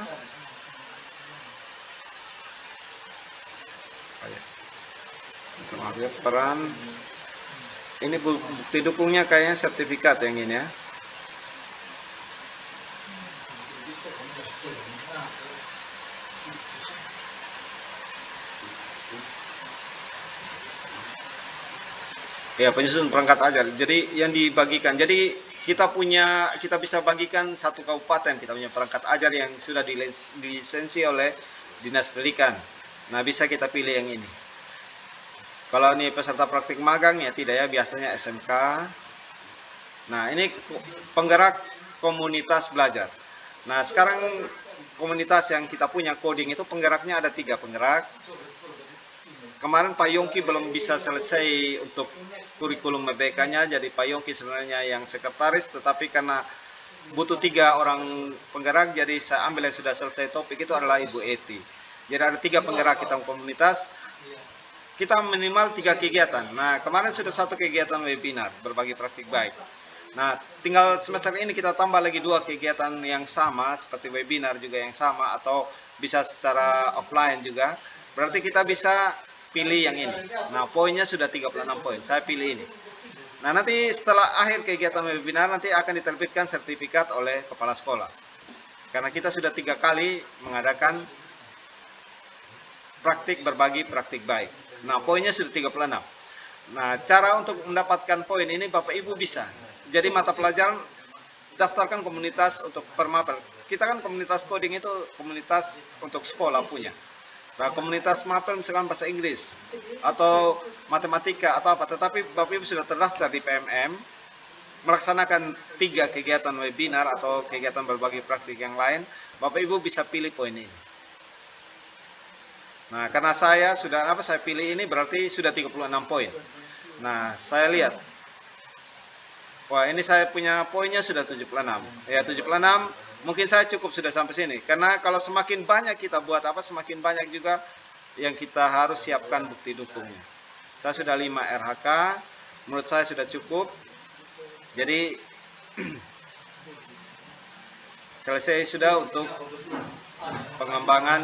Maaf ya, peran. Ini bukti dukungnya kayaknya sertifikat yang ini ya. Ya, penyusun perangkat ajar. Jadi yang dibagikan. Jadi kita bisa bagikan satu kabupaten, kita punya perangkat ajar yang sudah dilisensi oleh Dinas Pendidikan. Nah, bisa kita pilih yang ini. Kalau ini peserta praktik magang ya tidak ya, biasanya SMK. Nah, ini penggerak komunitas belajar. Nah, sekarang komunitas yang kita punya coding itu penggeraknya ada 3 penggerak. Kemarin Pak Yongki belum bisa selesai untuk kurikulum merdekanya, jadi Pak Yongki sebenarnya yang sekretaris, tetapi karena butuh 3 orang penggerak, jadi saya ambil yang sudah selesai topik itu adalah Ibu Eti. Jadi ada 3 penggerak kita komunitas, kita minimal 3 kegiatan. Nah, kemarin sudah 1 kegiatan webinar, berbagi praktik baik. Nah, tinggal semester ini kita tambah lagi 2 kegiatan yang sama, seperti webinar juga yang sama, atau bisa secara offline juga. Berarti kita bisa pilih yang ini. Nah, poinnya sudah 36 poin. Saya pilih ini. Nah, nanti setelah akhir kegiatan webinar nanti akan diterbitkan sertifikat oleh kepala sekolah. Karena kita sudah 3 kali mengadakan praktik berbagi praktik baik. Nah, poinnya sudah 36. Nah, cara untuk mendapatkan poin ini Bapak Ibu bisa. Jadi mata pelajaran daftarkan komunitas untuk permapel. Kita kan komunitas coding itu komunitas untuk sekolah punya. Nah, komunitas mapel misalkan bahasa Inggris atau matematika atau apa, tetapi Bapak Ibu sudah terdaftar di PMM melaksanakan 3 kegiatan webinar atau kegiatan berbagi praktik yang lain, Bapak Ibu bisa pilih poin ini. Nah, karena saya pilih ini berarti sudah 36 poin. Nah, saya lihat. Wah, ini saya punya poinnya sudah 76. Ya, 76. Mungkin saya cukup sudah sampai sini. Karena kalau semakin banyak kita buat semakin banyak juga yang kita harus siapkan bukti dukungnya. Saya sudah 5 RHK. Menurut saya sudah cukup. Jadi selesai sudah untuk pengembangan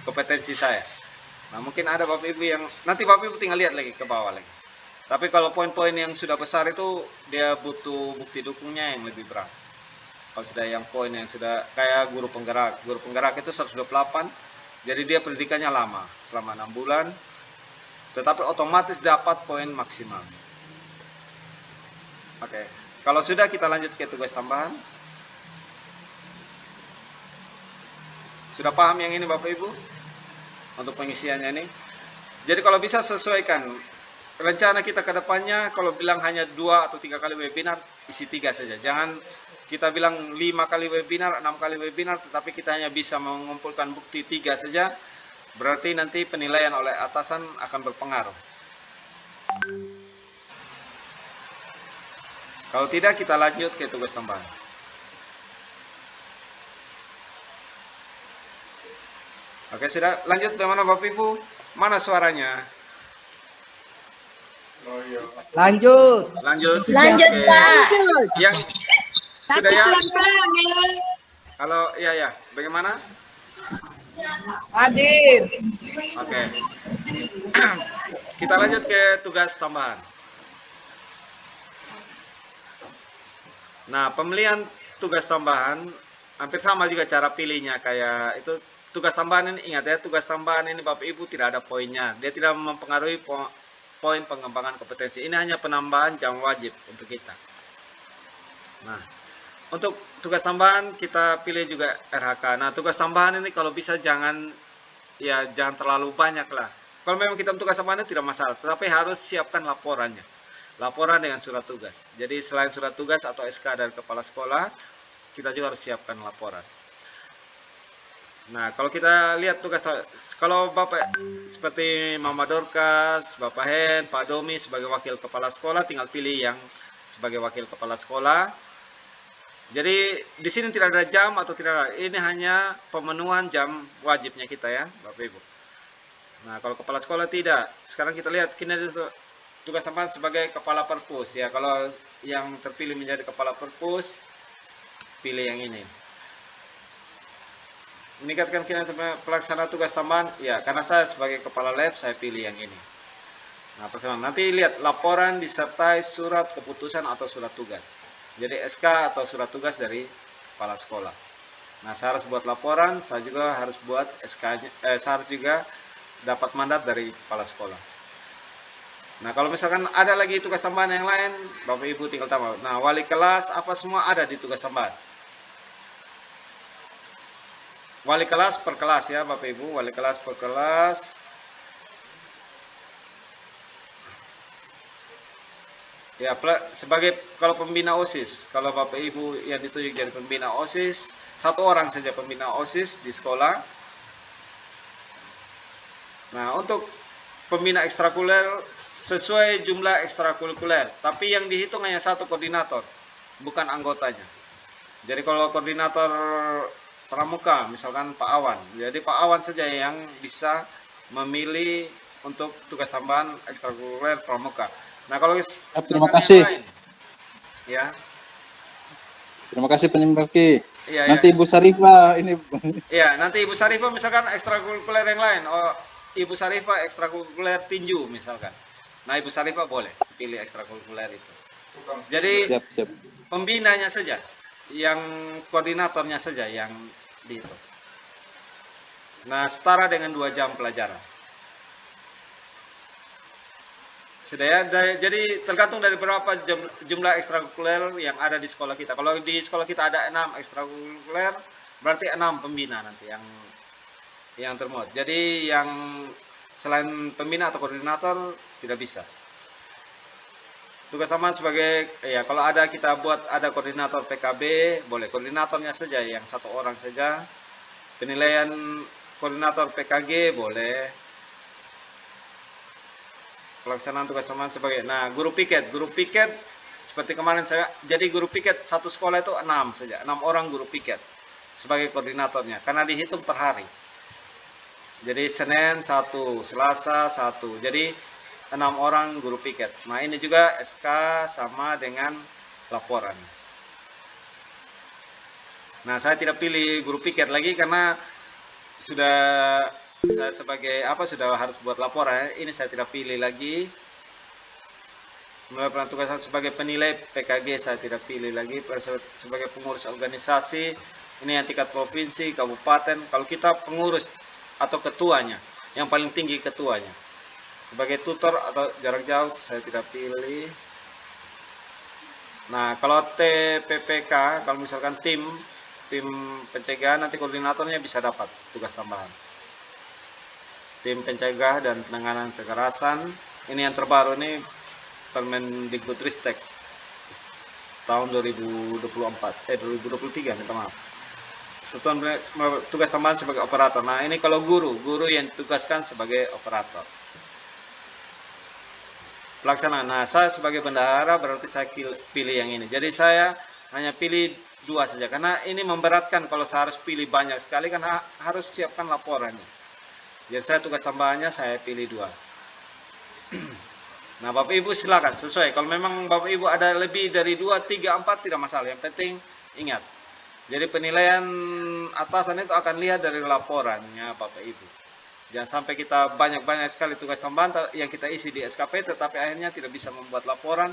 kompetensi saya. Nah, mungkin ada Bapak Ibu yang nanti Bapak Ibu tinggal lihat lagi ke bawah lagi. Tapi kalau poin-poin yang sudah besar itu dia butuh bukti dukungnya yang lebih berat. Kalau sudah yang poin yang sudah kayak guru penggerak itu 128, jadi dia pendidikannya lama selama 6 bulan, tetapi otomatis dapat poin maksimal. Oke, kalau sudah kita lanjut ke tugas tambahan. Sudah paham yang ini Bapak Ibu? Untuk pengisiannya ini. Jadi kalau bisa sesuaikan rencana kita ke depannya, kalau bilang hanya 2 atau 3 kali webinar, isi 3 saja. Jangan kita bilang 5 kali webinar, 6 kali webinar, tetapi kita hanya bisa mengumpulkan bukti 3 saja, berarti nanti penilaian oleh atasan akan berpengaruh. Kalau tidak, kita lanjut ke tugas tambahan. Oke, sudah lanjut. Bagaimana Bapak Ibu? Mana suaranya? Lanjut. Lanjut. Lanjut, Oke. Pak. Yang sudah ya? Pelan-pelan ya. Halo, ya. Bagaimana? Hadir. Oke. Kita lanjut ke tugas tambahan. Nah, pemilihan tugas tambahan hampir sama juga cara pilihnya kayak itu. Tugas tambahan ini, ingat ya, tugas tambahan ini Bapak Ibu tidak ada poinnya. Dia tidak mempengaruhi poin pengembangan kompetensi. Ini hanya penambahan jam wajib untuk kita. Nah, untuk tugas tambahan kita pilih juga RHK. Nah, tugas tambahan ini kalau bisa jangan terlalu banyak lah. Kalau memang kita tugas tambahan itu tidak masalah, tetapi harus siapkan laporannya. Laporan dengan surat tugas. Jadi selain surat tugas atau SK dari kepala sekolah, kita juga harus siapkan laporan. Nah, kalau kita lihat tugas, kalau Bapak seperti Mama Dorcas, Bapak Hen, Pak Domi sebagai wakil kepala sekolah, tinggal pilih yang sebagai wakil kepala sekolah. Jadi di sini tidak ada jam atau tidak ada, ini hanya pemenuhan jam wajibnya kita ya, Bapak Ibu. Nah, kalau kepala sekolah tidak. Sekarang kita lihat kinerja tugas tambahan sebagai kepala perpus ya. Kalau yang terpilih menjadi kepala perpus, pilih yang ini. Meningkatkan kinerja pelaksana tugas tambahan, ya karena saya sebagai kepala lab saya pilih yang ini. Nah, persamaan nanti lihat laporan disertai surat keputusan atau surat tugas. Jadi SK atau surat tugas dari kepala sekolah. Nah, saya harus buat laporan, saya juga harus buat SK-nya, saya harus juga dapat mandat dari kepala sekolah. Nah, kalau misalkan ada lagi tugas tambahan yang lain, Bapak Ibu tinggal tambah. Nah, wali kelas apa semua ada di tugas tambahan. Wali kelas per kelas ya Bapak Ibu, wali kelas per kelas. Ya, sebagai kalau pembina OSIS, kalau Bapak Ibu yang ditunjuk jadi pembina OSIS, 1 orang saja pembina OSIS di sekolah. Nah, untuk pembina ekstrakurikuler sesuai jumlah ekstrakurikuler, tapi yang dihitung hanya 1 koordinator, bukan anggotanya. Jadi kalau koordinator pramuka, misalkan Pak Awan. Jadi Pak Awan saja yang bisa memilih untuk tugas tambahan ekstrakurikuler pramuka. Nah, kalau terima kasih. Yang lain, ya. Terima kasih Penimbalki. Iya, nanti ya. Ibu Sarifah ini. Iya, nanti Ibu Sarifah misalkan ekstrakurikuler yang lain. Oh, Ibu Sarifah ekstrakurikuler tinju misalkan. Nah, Ibu Sarifah boleh pilih ekstrakurikuler itu. Jadi Siap. pembinanya saja, yang koordinatornya saja yang dihitung. Nah, setara dengan 2 jam pelajaran. Sudah ya, jadi tergantung dari berapa jumlah ekstrakurikuler yang ada di sekolah kita. Kalau di sekolah kita ada 6 ekstrakurikuler, berarti 6 pembina nanti yang termuat. Jadi yang selain pembina atau koordinator tidak bisa. Tugas tambahan sebagai kalau kita buat ada koordinator PKB, boleh koordinatornya saja yang 1 orang saja. Penilaian koordinator PKG boleh. Pelaksanaan tugas tambahan sebagai guru piket seperti kemarin jadi guru piket 1 sekolah itu 6 saja, 6 orang guru piket sebagai koordinatornya karena dihitung per hari. Jadi Senin 1, Selasa 1, jadi 6 orang guru piket. Nah, ini juga SK sama dengan laporan. Nah, saya tidak pilih guru piket lagi karena sudah saya sebagai sudah harus buat laporan. Ini saya tidak pilih lagi. Melakukan tugas sebagai penilai PKG saya tidak pilih lagi. Sebagai pengurus organisasi ini yang tingkat provinsi, kabupaten. Kalau kita pengurus atau ketuanya, yang paling tinggi ketuanya. Sebagai tutor atau jarak jauh saya tidak pilih. Nah, kalau TPPK, kalau misalkan tim pencegahan, nanti koordinatornya bisa dapat tugas tambahan. Tim pencegah dan penanganan kekerasan, ini yang terbaru nih Permendikbudristek tahun 2023, minta maaf. Satuan tugas tambahan sebagai operator. Nah, ini kalau guru yang ditugaskan sebagai operator. Pelaksanaan. Nah, saya sebagai bendahara berarti saya pilih yang ini. Jadi saya hanya pilih 2 saja karena ini memberatkan. Kalau saya harus pilih banyak sekali kan harus siapkan laporannya. Jadi saya tugas tambahannya saya pilih 2. Nah, Bapak Ibu silakan sesuai. Kalau memang Bapak Ibu ada lebih dari 2, 3, 4 tidak masalah. Yang penting ingat. Jadi penilaian atasan itu akan lihat dari laporannya Bapak Ibu. Jangan sampai kita banyak-banyak sekali tugas tambahan yang kita isi di SKP, tetapi akhirnya tidak bisa membuat laporan,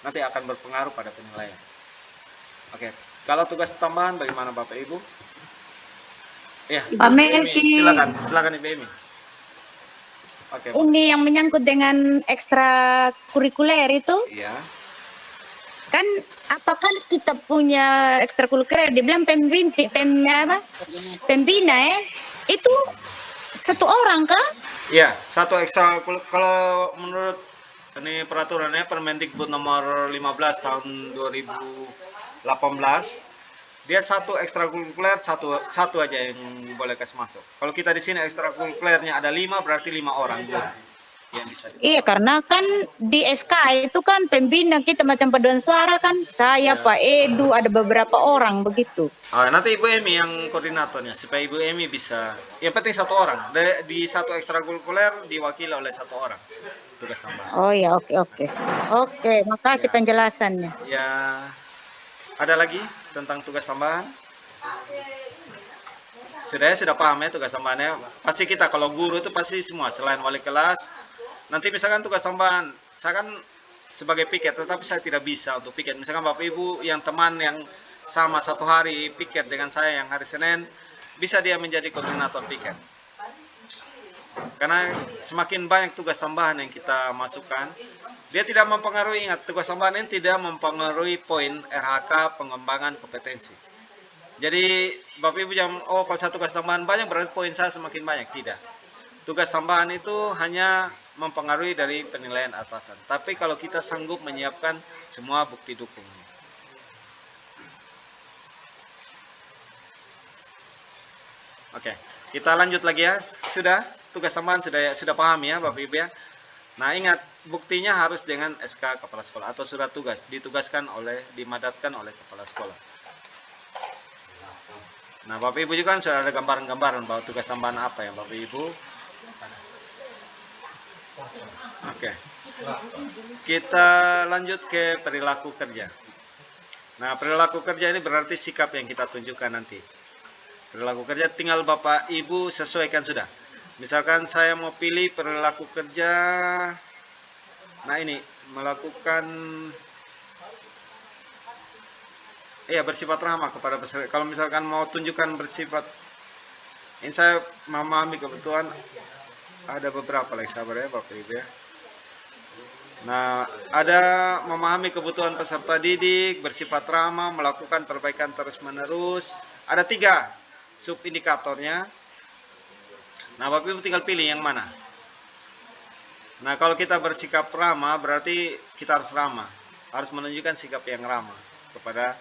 nanti akan berpengaruh pada penilaian. Oke, kalau tugas tambahan bagaimana Bapak Ibu? Ya, Pak Melki, silakan Ibu Emi. Oke, ini yang menyangkut dengan ekstrakurikuler itu, iya. kan apakah kita punya ekstrakurikuler? Dibilang pembina itu 1 orang kah? Iya, 1 ekstra. Kalau menurut ini peraturannya Permendikbud nomor 15 tahun 2018, dia 1 ekstrakurikuler satu aja yang boleh kasih masuk. Kalau kita di sini ekstrakurikulernya ada 5, berarti 5 orang guru yang bisa. Iya, karena kan di SK itu kan pembina kita macam paduan suara kan, saya, Pak Edu, ada beberapa orang begitu. Nanti Ibu Emi yang koordinatornya supaya Ibu Emi bisa. Yang penting 1 orang. Di 1 ekstrakurikuler diwakili oleh 1 orang tugas tambahan. Oh ya, oke. Oke, makasih Ya. penjelasannya. Ya, ada lagi tentang tugas tambahan? Sudah paham ya tugas tambahannya. Pasti kita kalau guru itu pasti semua selain wali kelas. Nanti misalkan tugas tambahan, saya kan sebagai piket, tetapi saya tidak bisa untuk piket. Misalkan Bapak Ibu yang teman yang sama 1 hari piket dengan saya yang hari Senin, bisa dia menjadi koordinator piket. Karena semakin banyak tugas tambahan yang kita masukkan, dia tidak mempengaruhi, ingat, tugas tambahan ini tidak mempengaruhi poin RHK pengembangan kompetensi. Jadi Bapak Ibu jangan, kalau satu tugas tambahan banyak berarti poin saya semakin banyak. Tidak. Tugas tambahan itu hanya mempengaruhi dari penilaian atasan. Tapi kalau kita sanggup menyiapkan semua bukti dukungnya. Oke, kita lanjut lagi ya. Sudah, tugas tambahan sudah paham ya Bapak Ibu ya. Nah, ingat, buktinya harus dengan SK kepala sekolah atau surat tugas, dimadatkan oleh kepala sekolah. Nah, Bapak Ibu juga kan sudah ada gambaran-gambaran bahwa tugas tambahan apa ya Bapak Ibu. Oke. Kita lanjut ke perilaku kerja. Nah, perilaku kerja ini berarti sikap yang kita tunjukkan nanti. Perilaku kerja tinggal Bapak Ibu sesuaikan sudah. Misalkan saya mau pilih perilaku kerja, nah ini melakukan bersifat ramah kepada peserta. Kalau misalkan mau tunjukkan bersifat, ini saya memahami kebutuhan, ada beberapa lagi sabar ya Bapak Ibu ya. Nah, ada memahami kebutuhan peserta didik, bersifat ramah, melakukan perbaikan terus-menerus. Ada 3 subindikatornya. Nah, Bapak Ibu tinggal pilih yang mana. Nah, kalau kita bersikap ramah, berarti kita harus ramah. Harus menunjukkan sikap yang ramah kepada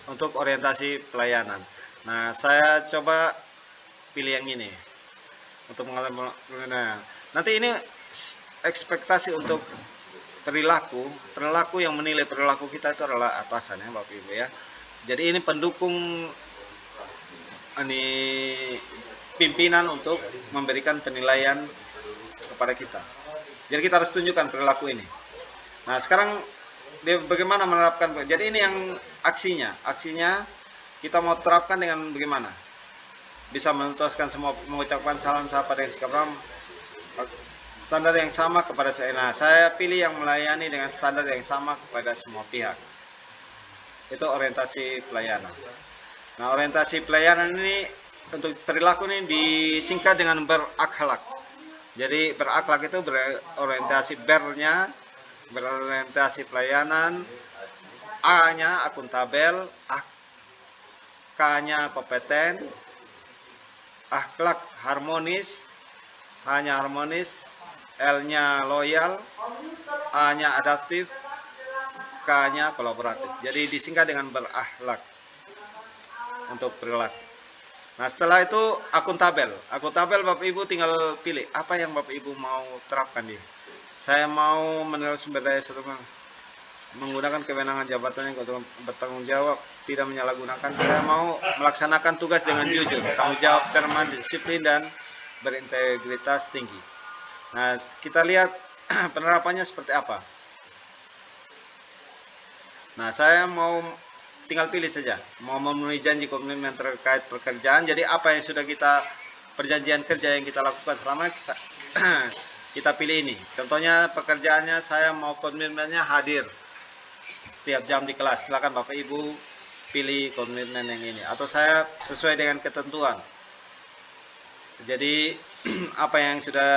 untuk orientasi pelayanan. Nah, saya coba pilih yang ini. Untuk mengalami, nanti ini ekspektasi untuk perilaku yang menilai perilaku kita itu adalah atasan ya Bapak Ibu ya. Jadi ini pendukung ini pimpinan untuk memberikan penilaian kepada kita. Jadi kita harus tunjukkan perilaku ini. Nah, sekarang dia bagaimana menerapkan. Jadi ini yang aksinya kita mau terapkan dengan bagaimana bisa menuntaskan semua, mengucapkan salam sapa dengan sikap ramah, standar yang sama kepada saya. Nah, saya pilih yang melayani dengan standar yang sama kepada semua pihak. Itu orientasi pelayanan. Nah, orientasi pelayanan ini untuk perilaku ini disingkat dengan berakhlak. Jadi berakhlak itu berorientasi bernya, berorientasi pelayanan, A-nya akuntabel, K-nya kompeten, akhlak harmonis, H-nya harmonis, L-nya loyal, A-nya adaptif, K-nya kolaboratif. Jadi disingkat dengan berakhlak untuk perilaku. Nah, setelah itu akuntabel. Akuntabel Bapak Ibu tinggal pilih apa yang Bapak Ibu mau terapkan di. Saya mau menerus sumber daya menggunakan kewenangan jabatannya untuk bertanggung jawab, tidak menyalahgunakan. Saya mau melaksanakan tugas dengan jujur, tanggung jawab, cermat, disiplin, dan berintegritas tinggi. Nah, kita lihat penerapannya seperti apa. Nah, saya mau tinggal pilih saja, mau memenuhi janji komitmen terkait pekerjaan. Jadi apa yang sudah kita perjanjian kerja yang kita lakukan selama kita pilih ini. Contohnya pekerjaannya saya mau komitmennya hadir setiap jam di kelas. Silakan Bapak Ibu pilih komitmen yang ini. Atau saya sesuai dengan ketentuan. Jadi apa yang sudah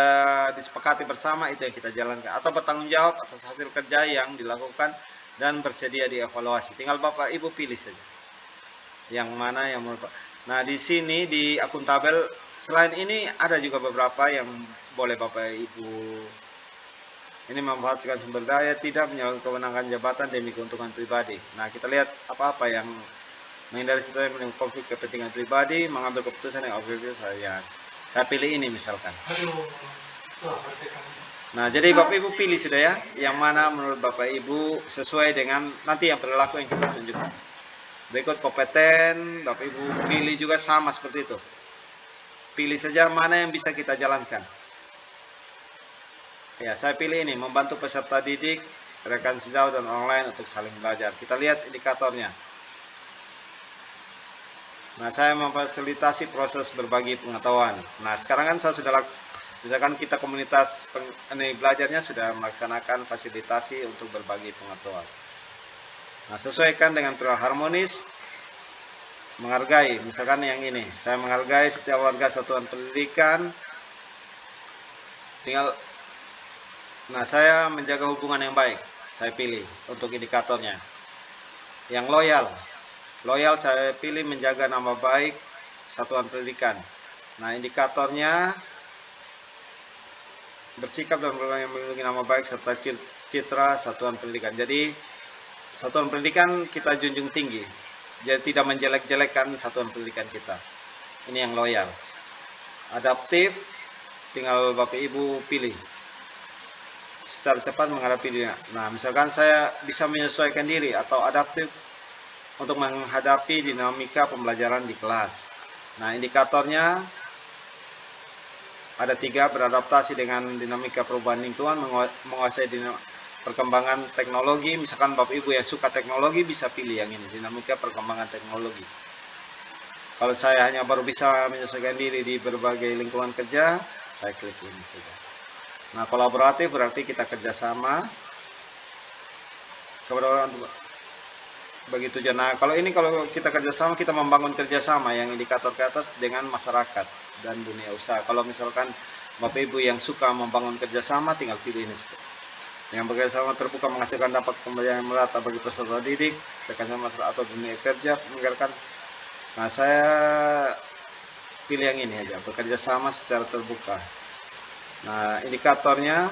disepakati bersama itu yang kita jalankan. Atau bertanggung jawab atas hasil kerja yang dilakukan dan bersedia dievaluasi. Tinggal Bapak Ibu pilih saja yang mana yang menurut. Nah, di sini di akuntabel selain ini ada juga beberapa yang boleh Bapak Ibu ini memanfaatkan sumber daya, tidak menyalahgunakan kewenangan jabatan demi keuntungan pribadi. Nah, kita lihat apa-apa yang menghindari situasi menimbulkan konflik kepentingan pribadi, mengambil keputusan yang objektif. Saya pilih ini misalkan. Nah, jadi Bapak Ibu pilih sudah ya, yang mana menurut Bapak Ibu sesuai dengan nanti yang perilaku yang kita tunjukkan. Berikut kompeten, Bapak Ibu pilih juga sama seperti itu. Pilih saja mana yang bisa kita jalankan. Ya, saya pilih ini, membantu peserta didik, rekan sejauh dan online untuk saling belajar. Kita lihat indikatornya. Nah, saya memfasilitasi proses berbagi pengetahuan. Nah, sekarang kan saya sudah misalkan kita komunitas belajarnya sudah melaksanakan fasilitasi untuk berbagi pengetahuan. Nah, sesuaikan dengan perilaku harmonis, menghargai. Misalkan yang ini, saya menghargai setiap warga satuan pendidikan. Nah, saya menjaga hubungan yang baik. Saya pilih untuk indikatornya. Yang loyal saya pilih menjaga nama baik satuan pendidikan. Nah, indikatornya bersikap dan melindungi nama baik serta citra satuan pendidikan. Jadi satuan pendidikan kita junjung tinggi. Jadi tidak menjelek-jelekkan satuan pendidikan kita. Ini yang loyal. Adaptif, tinggal Bapak Ibu pilih. Secara cepat menghadapi dia. Nah, misalkan saya bisa menyesuaikan diri atau adaptif untuk menghadapi dinamika pembelajaran di kelas. Nah, indikatornya ada 3, beradaptasi dengan dinamika perubahan lingkungan, menguasai perkembangan teknologi. Misalkan Bapak Ibu yang suka teknologi bisa pilih yang ini, dinamika perkembangan teknologi. Kalau saya hanya baru bisa menyesuaikan diri di berbagai lingkungan kerja, saya klik ini saja. Nah, kolaboratif berarti kita kerjasama kepada orang begitu aja. Nah, kalau kita kerjasama, kita membangun kerjasama yang indikator ke atas dengan masyarakat dan dunia usaha. Kalau misalkan Bapak Ibu yang suka membangun kerjasama, tinggal pilih ini. Yang bekerjasama terbuka menghasilkan dampak pembelajaran yang merata bagi peserta didik, rekan masyarakat atau dunia kerja, meninggalkan. Nah, saya pilih yang ini aja, bekerja sama secara terbuka. Nah, indikatornya,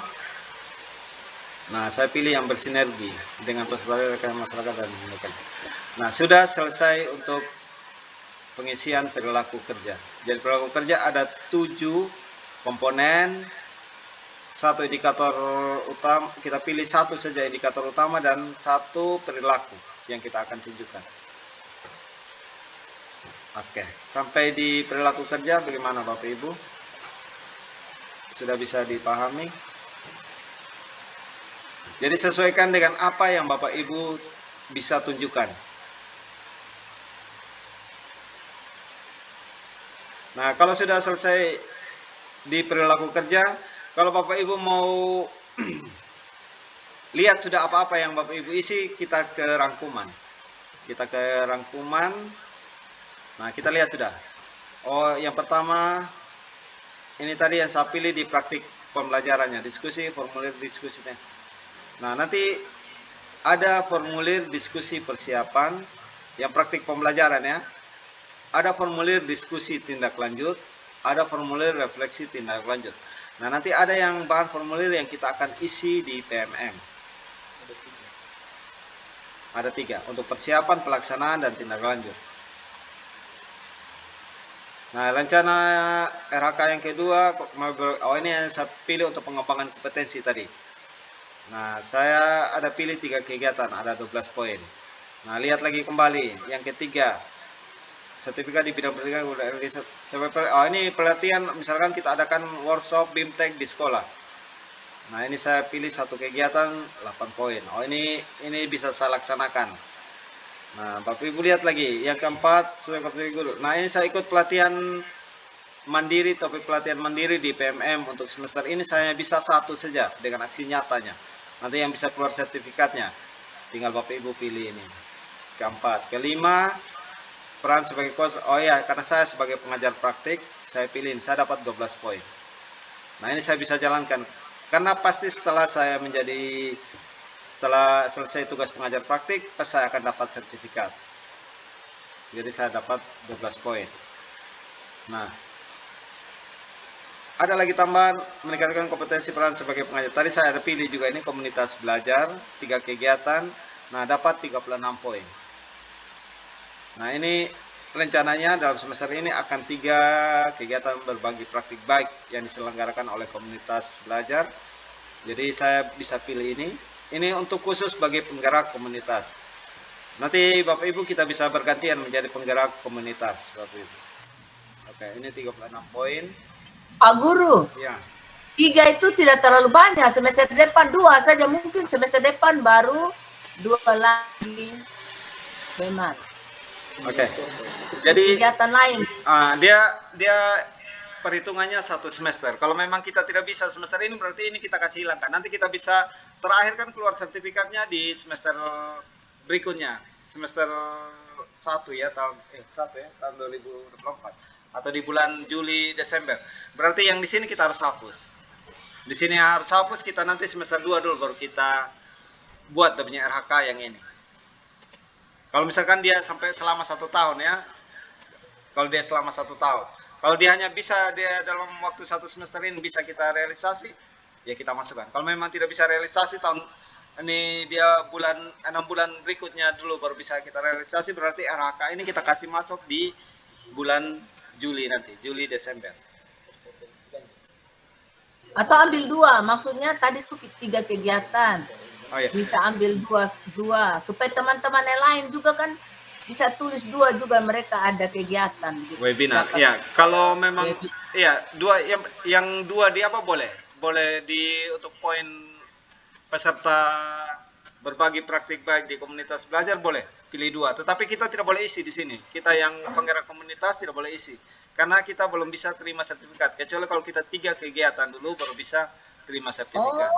nah saya pilih yang bersinergi dengan peserta rekan masyarakat dan dunia kerja. Nah, sudah selesai untuk pengisian perilaku kerja. Jadi perilaku kerja ada 7 komponen, 1 indikator utama, kita pilih 1 saja indikator utama dan 1 perilaku yang kita akan tunjukkan. Oke, sampai di perilaku kerja bagaimana Bapak Ibu? Sudah bisa dipahami? Jadi sesuaikan dengan apa yang Bapak Ibu bisa tunjukkan. Nah, kalau sudah selesai di perilaku kerja, kalau Bapak Ibu mau lihat sudah apa-apa yang Bapak Ibu isi, kita ke rangkuman. Kita ke rangkuman. Nah, kita lihat sudah. Oh, yang pertama ini tadi yang saya pilih di praktik pembelajarannya, diskusi, formulir diskusinya. Nah, nanti ada formulir diskusi persiapan yang praktik pembelajaran ya. Ada formulir diskusi tindak lanjut, ada formulir refleksi tindak lanjut. Nah, nanti ada yang bahan formulir yang kita akan isi di PMM. Ada 3 untuk persiapan, pelaksanaan, dan tindak lanjut. Nah, rencana RHK yang kedua, ini yang saya pilih untuk pengembangan kompetensi tadi. Nah, saya ada pilih 3 kegiatan, ada 12 poin. Nah, lihat lagi kembali. Yang ketiga, sertifikat di bidang pendidikan. Ini pelatihan, misalkan kita adakan workshop BIMTEK di sekolah. Nah, ini saya pilih 1 kegiatan 8 poin. Oh, ini bisa saya laksanakan. Nah, Bapak Ibu lihat lagi. Yang keempat, sesuai kompetensi guru. Nah, ini saya ikut pelatihan mandiri, topik pelatihan mandiri di PMM untuk semester ini saya bisa 1 saja dengan aksi nyatanya. Nanti yang bisa keluar sertifikatnya, tinggal Bapak Ibu pilih ini. Keempat, kelima, peran sebagai coach. Oh ya, karena saya sebagai pengajar praktik, saya pilihin, saya dapat 12 poin. Nah, ini saya bisa jalankan. Karena pasti setelah selesai tugas pengajar praktik, saya akan dapat sertifikat. Jadi saya dapat 12 poin. Nah, ada lagi tambahan meningkatkan kompetensi peran sebagai pengajar. Tadi saya ada pilih juga ini komunitas belajar, 3 kegiatan. Nah, dapat 36 poin. Nah, ini rencananya dalam semester ini akan 3 kegiatan berbagi praktik baik yang diselenggarakan oleh komunitas belajar. Jadi saya bisa pilih ini. Ini untuk khusus bagi penggerak komunitas. Nanti Bapak Ibu kita bisa bergantian menjadi penggerak komunitas, Bapak Ibu. Oke, ini 36 poin. Pak Guru, Ya. 3 itu tidak terlalu banyak. Semester depan 2 saja, mungkin semester depan baru 2 lagi. Memang. Oke. Jadi Kegiatan lain. dia perhitungannya 1 semester. Kalau memang kita tidak bisa semester ini, berarti ini kita kasih hilangkan. Nanti kita bisa terakhir kan keluar sertifikatnya di semester berikutnya, semester 1 ya, tahun 2024 atau di bulan Juli Desember. Berarti yang di sini kita harus hapus. Di sini harus hapus, kita nanti semester 2 dulu baru kita buat punya RHK yang ini. Kalau misalkan dia sampai selama 1 tahun ya. Kalau dia selama 1 tahun. Kalau dia hanya bisa dalam waktu 1 semester ini bisa kita realisasi, ya kita masukkan. Kalau memang tidak bisa realisasi tahun ini, dia 6 bulan berikutnya dulu baru bisa kita realisasi, berarti RHK ini kita kasih masuk di bulan Juli nanti, Juli Desember. Atau ambil 2, maksudnya tadi tuh 3 kegiatan. Oh ya. Bisa ambil 2 supaya teman-teman yang lain juga kan bisa tulis 2 juga, mereka ada kegiatan gitu. Webinar. Ya, kalau memang ya 2 yang 2 di apa boleh untuk poin peserta berbagi praktik baik di komunitas belajar boleh pilih 2, tetapi kita tidak boleh isi di sini. Kita yang penggerak komunitas tidak boleh isi karena kita belum bisa terima sertifikat, kecuali kalau kita 3 kegiatan dulu baru bisa terima sertifikat.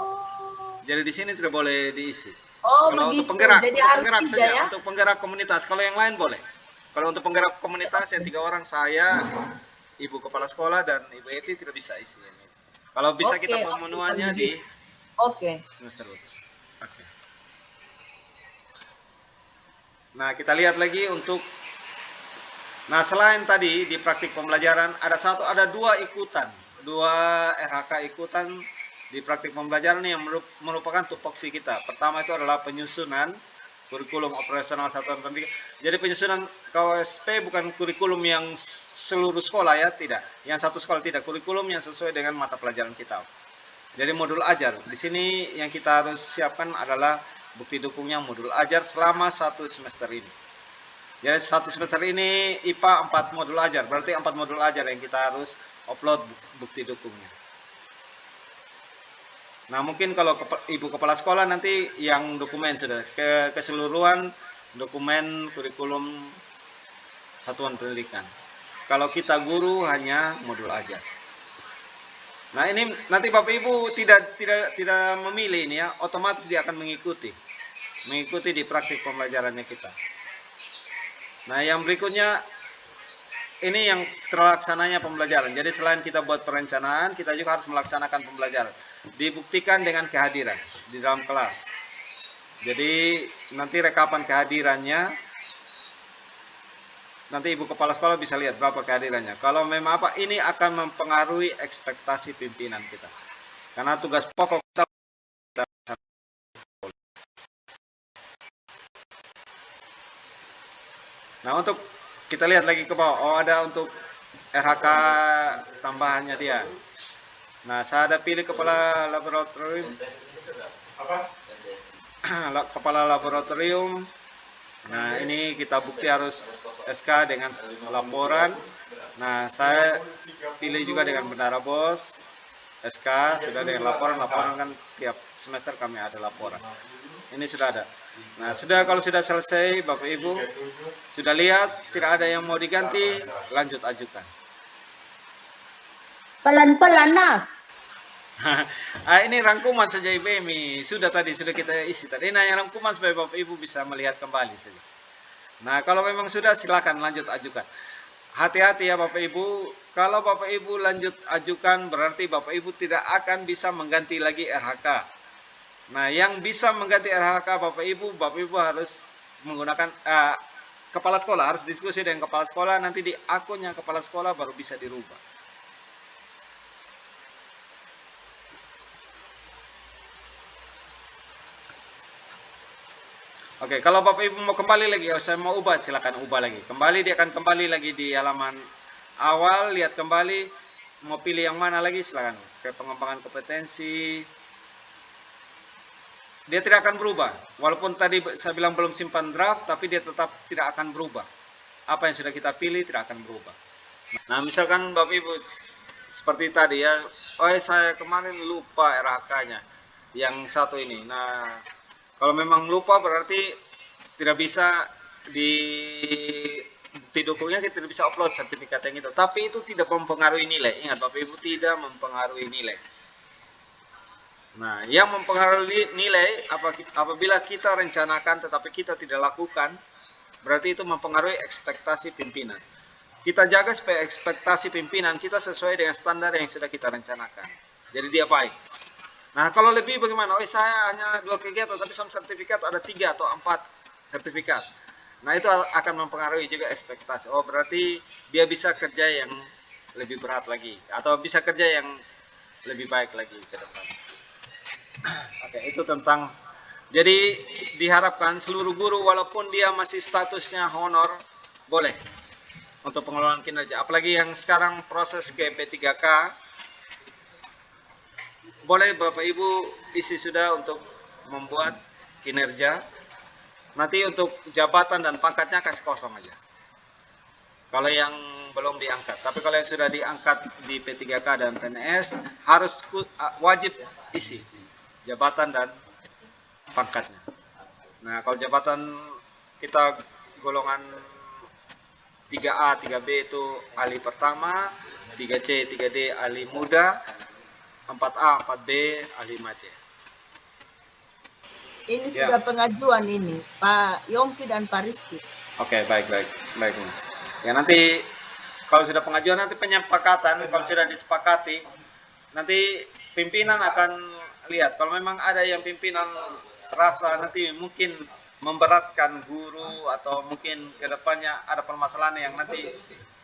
Jadi di sini tidak boleh diisi. Kalau begitu. untuk penggerak, Jadi untuk harus penggerak 3 saja, ya? untuk penggerak komunitas. Kalau yang lain boleh. Kalau untuk penggerak komunitas yang 3 orang, saya, Ibu Kepala Sekolah dan Ibu Eti tidak bisa isi. Kalau bisa kita pemenuhannya di semester 2. Oke. Nah, kita lihat lagi untuk. Nah, selain tadi di praktik pembelajaran ada 2 ikutan, 2 RHK ikutan di praktik pembelajaran yang merupakan tupoksi kita. Pertama itu adalah penyusunan kurikulum operasional satuan pendidikan. Jadi penyusunan KOSP bukan kurikulum yang seluruh sekolah ya, tidak. Yang 1 sekolah tidak, kurikulum yang sesuai dengan mata pelajaran kita. Jadi modul ajar. Di sini yang kita harus siapkan adalah bukti dukungnya modul ajar selama 1 semester ini. Jadi 1 semester ini IPA 4 modul ajar. Berarti 4 modul ajar yang kita harus upload bukti dukungnya. Nah, mungkin kalau Ibu Kepala Sekolah nanti yang dokumen sudah keseluruhan dokumen kurikulum satuan pendidikan. Kalau kita guru hanya modul aja. Nah, ini nanti Bapak Ibu tidak memilih ini ya, otomatis dia akan mengikuti di praktik pembelajarannya kita. Nah, yang berikutnya ini yang terlaksananya pembelajaran. Jadi selain kita buat perencanaan, kita juga harus melaksanakan pembelajaran. Dibuktikan dengan kehadiran di dalam kelas. Jadi nanti rekapan kehadirannya, nanti Ibu Kepala Sekolah bisa lihat berapa kehadirannya. Kalau memang apa, ini akan mempengaruhi ekspektasi pimpinan kita. Karena tugas pokok kita. Nah, untuk kita lihat lagi ke bawah. Oh, ada untuk RHK tambahannya dia. Nah, saya ada pilih kepala laboratorium. Kepala laboratorium. Nah, ini kita bukti harus SK dengan laporan. Nah, saya pilih juga dengan bendara bos. SK sudah dengan laporan kan tiap semester kami ada laporan. Ini sudah ada. Nah, kalau sudah selesai Bapak Ibu, sudah lihat tidak ada yang mau diganti, lanjut ajukan. Pelan-pelan nah. Ini rangkuman saja IPMI, sudah kita isi tadi. Nah, yang rangkuman supaya Bapak Ibu bisa melihat kembali saja. Nah, kalau memang sudah silakan lanjut ajukan. Hati-hati ya Bapak Ibu, kalau Bapak Ibu lanjut ajukan berarti Bapak Ibu tidak akan bisa mengganti lagi RHK. Nah, yang bisa mengganti RHK Bapak Ibu harus menggunakan kepala sekolah, harus diskusi dengan kepala sekolah, nanti di akunnya kepala sekolah baru bisa dirubah. Oke, kalau Bapak Ibu mau kembali lagi, saya mau ubah, silakan ubah lagi. Dia akan kembali lagi di halaman awal, lihat kembali, mau pilih yang mana lagi, silakan. Ke pengembangan kompetensi. Dia tidak akan berubah. Walaupun tadi saya bilang belum simpan draft, tapi dia tetap tidak akan berubah. Apa yang sudah kita pilih tidak akan berubah. Nah, misalkan Bapak Ibu seperti tadi ya, saya kemarin lupa RHK-nya yang satu ini. Nah, kalau memang lupa berarti tidak bisa di bukti dokumennya, kita tidak bisa upload sertifikat yang itu. Tapi itu tidak mempengaruhi nilai. Ingat Bapak Ibu, tidak mempengaruhi nilai. Nah, yang mempengaruhi nilai apabila kita rencanakan tetapi kita tidak lakukan, berarti itu mempengaruhi ekspektasi pimpinan. Kita jaga supaya ekspektasi pimpinan kita sesuai dengan standar yang sudah kita rencanakan. Jadi dia baik. Nah, kalau lebih bagaimana? Saya hanya 2 kegiatan, tapi sama sertifikat ada 3 atau 4 sertifikat. Nah, itu akan mempengaruhi juga ekspektasi. Berarti dia bisa kerja yang lebih berat lagi, atau bisa kerja yang lebih baik lagi ke depan. Oke, itu tentang, jadi diharapkan seluruh guru walaupun dia masih statusnya honor, boleh untuk pengelolaan kinerja. Apalagi yang sekarang proses ke P3K, boleh Bapak Ibu isi sudah untuk membuat kinerja. Nanti untuk jabatan dan pangkatnya kasih kosong aja. Kalau yang belum diangkat. Tapi kalau yang sudah diangkat di P3K dan PNS, harus wajib isi jabatan dan pangkatnya. Nah, kalau jabatan kita golongan 3A, 3B itu ahli pertama, 3C, 3D ahli muda, 4A, 4B ahli madya. Ini sudah pengajuan ini, Pak Yongki dan Pak Rizky. Oke, baik. Ya, nanti kalau sudah pengajuan, nanti penyepakatan, kalau sudah disepakati, nanti pimpinan akan lihat. Kalau memang ada yang pimpinan rasa nanti mungkin memberatkan guru, atau mungkin ke depannya ada permasalahan yang nanti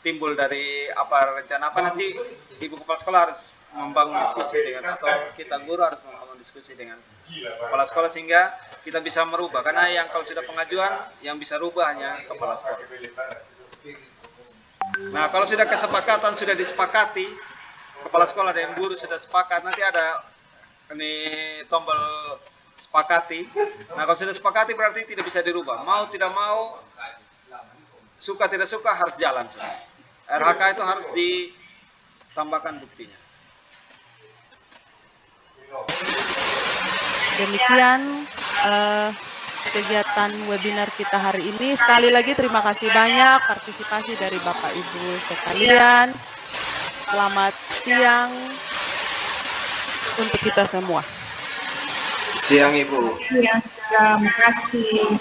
timbul dari rencana nanti Ibu Kepala Sekolah harus membangun diskusi dengan, atau kita guru harus membangun diskusi dengan Kepala Sekolah sehingga kita bisa merubah. Karena yang kalau sudah pengajuan, yang bisa rubah hanya Kepala Sekolah. Nah, kalau sudah kesepakatan, sudah disepakati, Kepala Sekolah dan guru sudah sepakat, nanti ada ini tombol sepakati. Nah, kalau sudah sepakati berarti tidak bisa dirubah. Mau tidak mau, suka tidak suka harus jalan. RHK itu harus ditambahkan buktinya. Demikian kegiatan webinar kita hari ini. Sekali lagi terima kasih banyak partisipasi dari Bapak Ibu sekalian. Selamat siang untuk kita semua. Siang Ibu. Siang, terima kasih.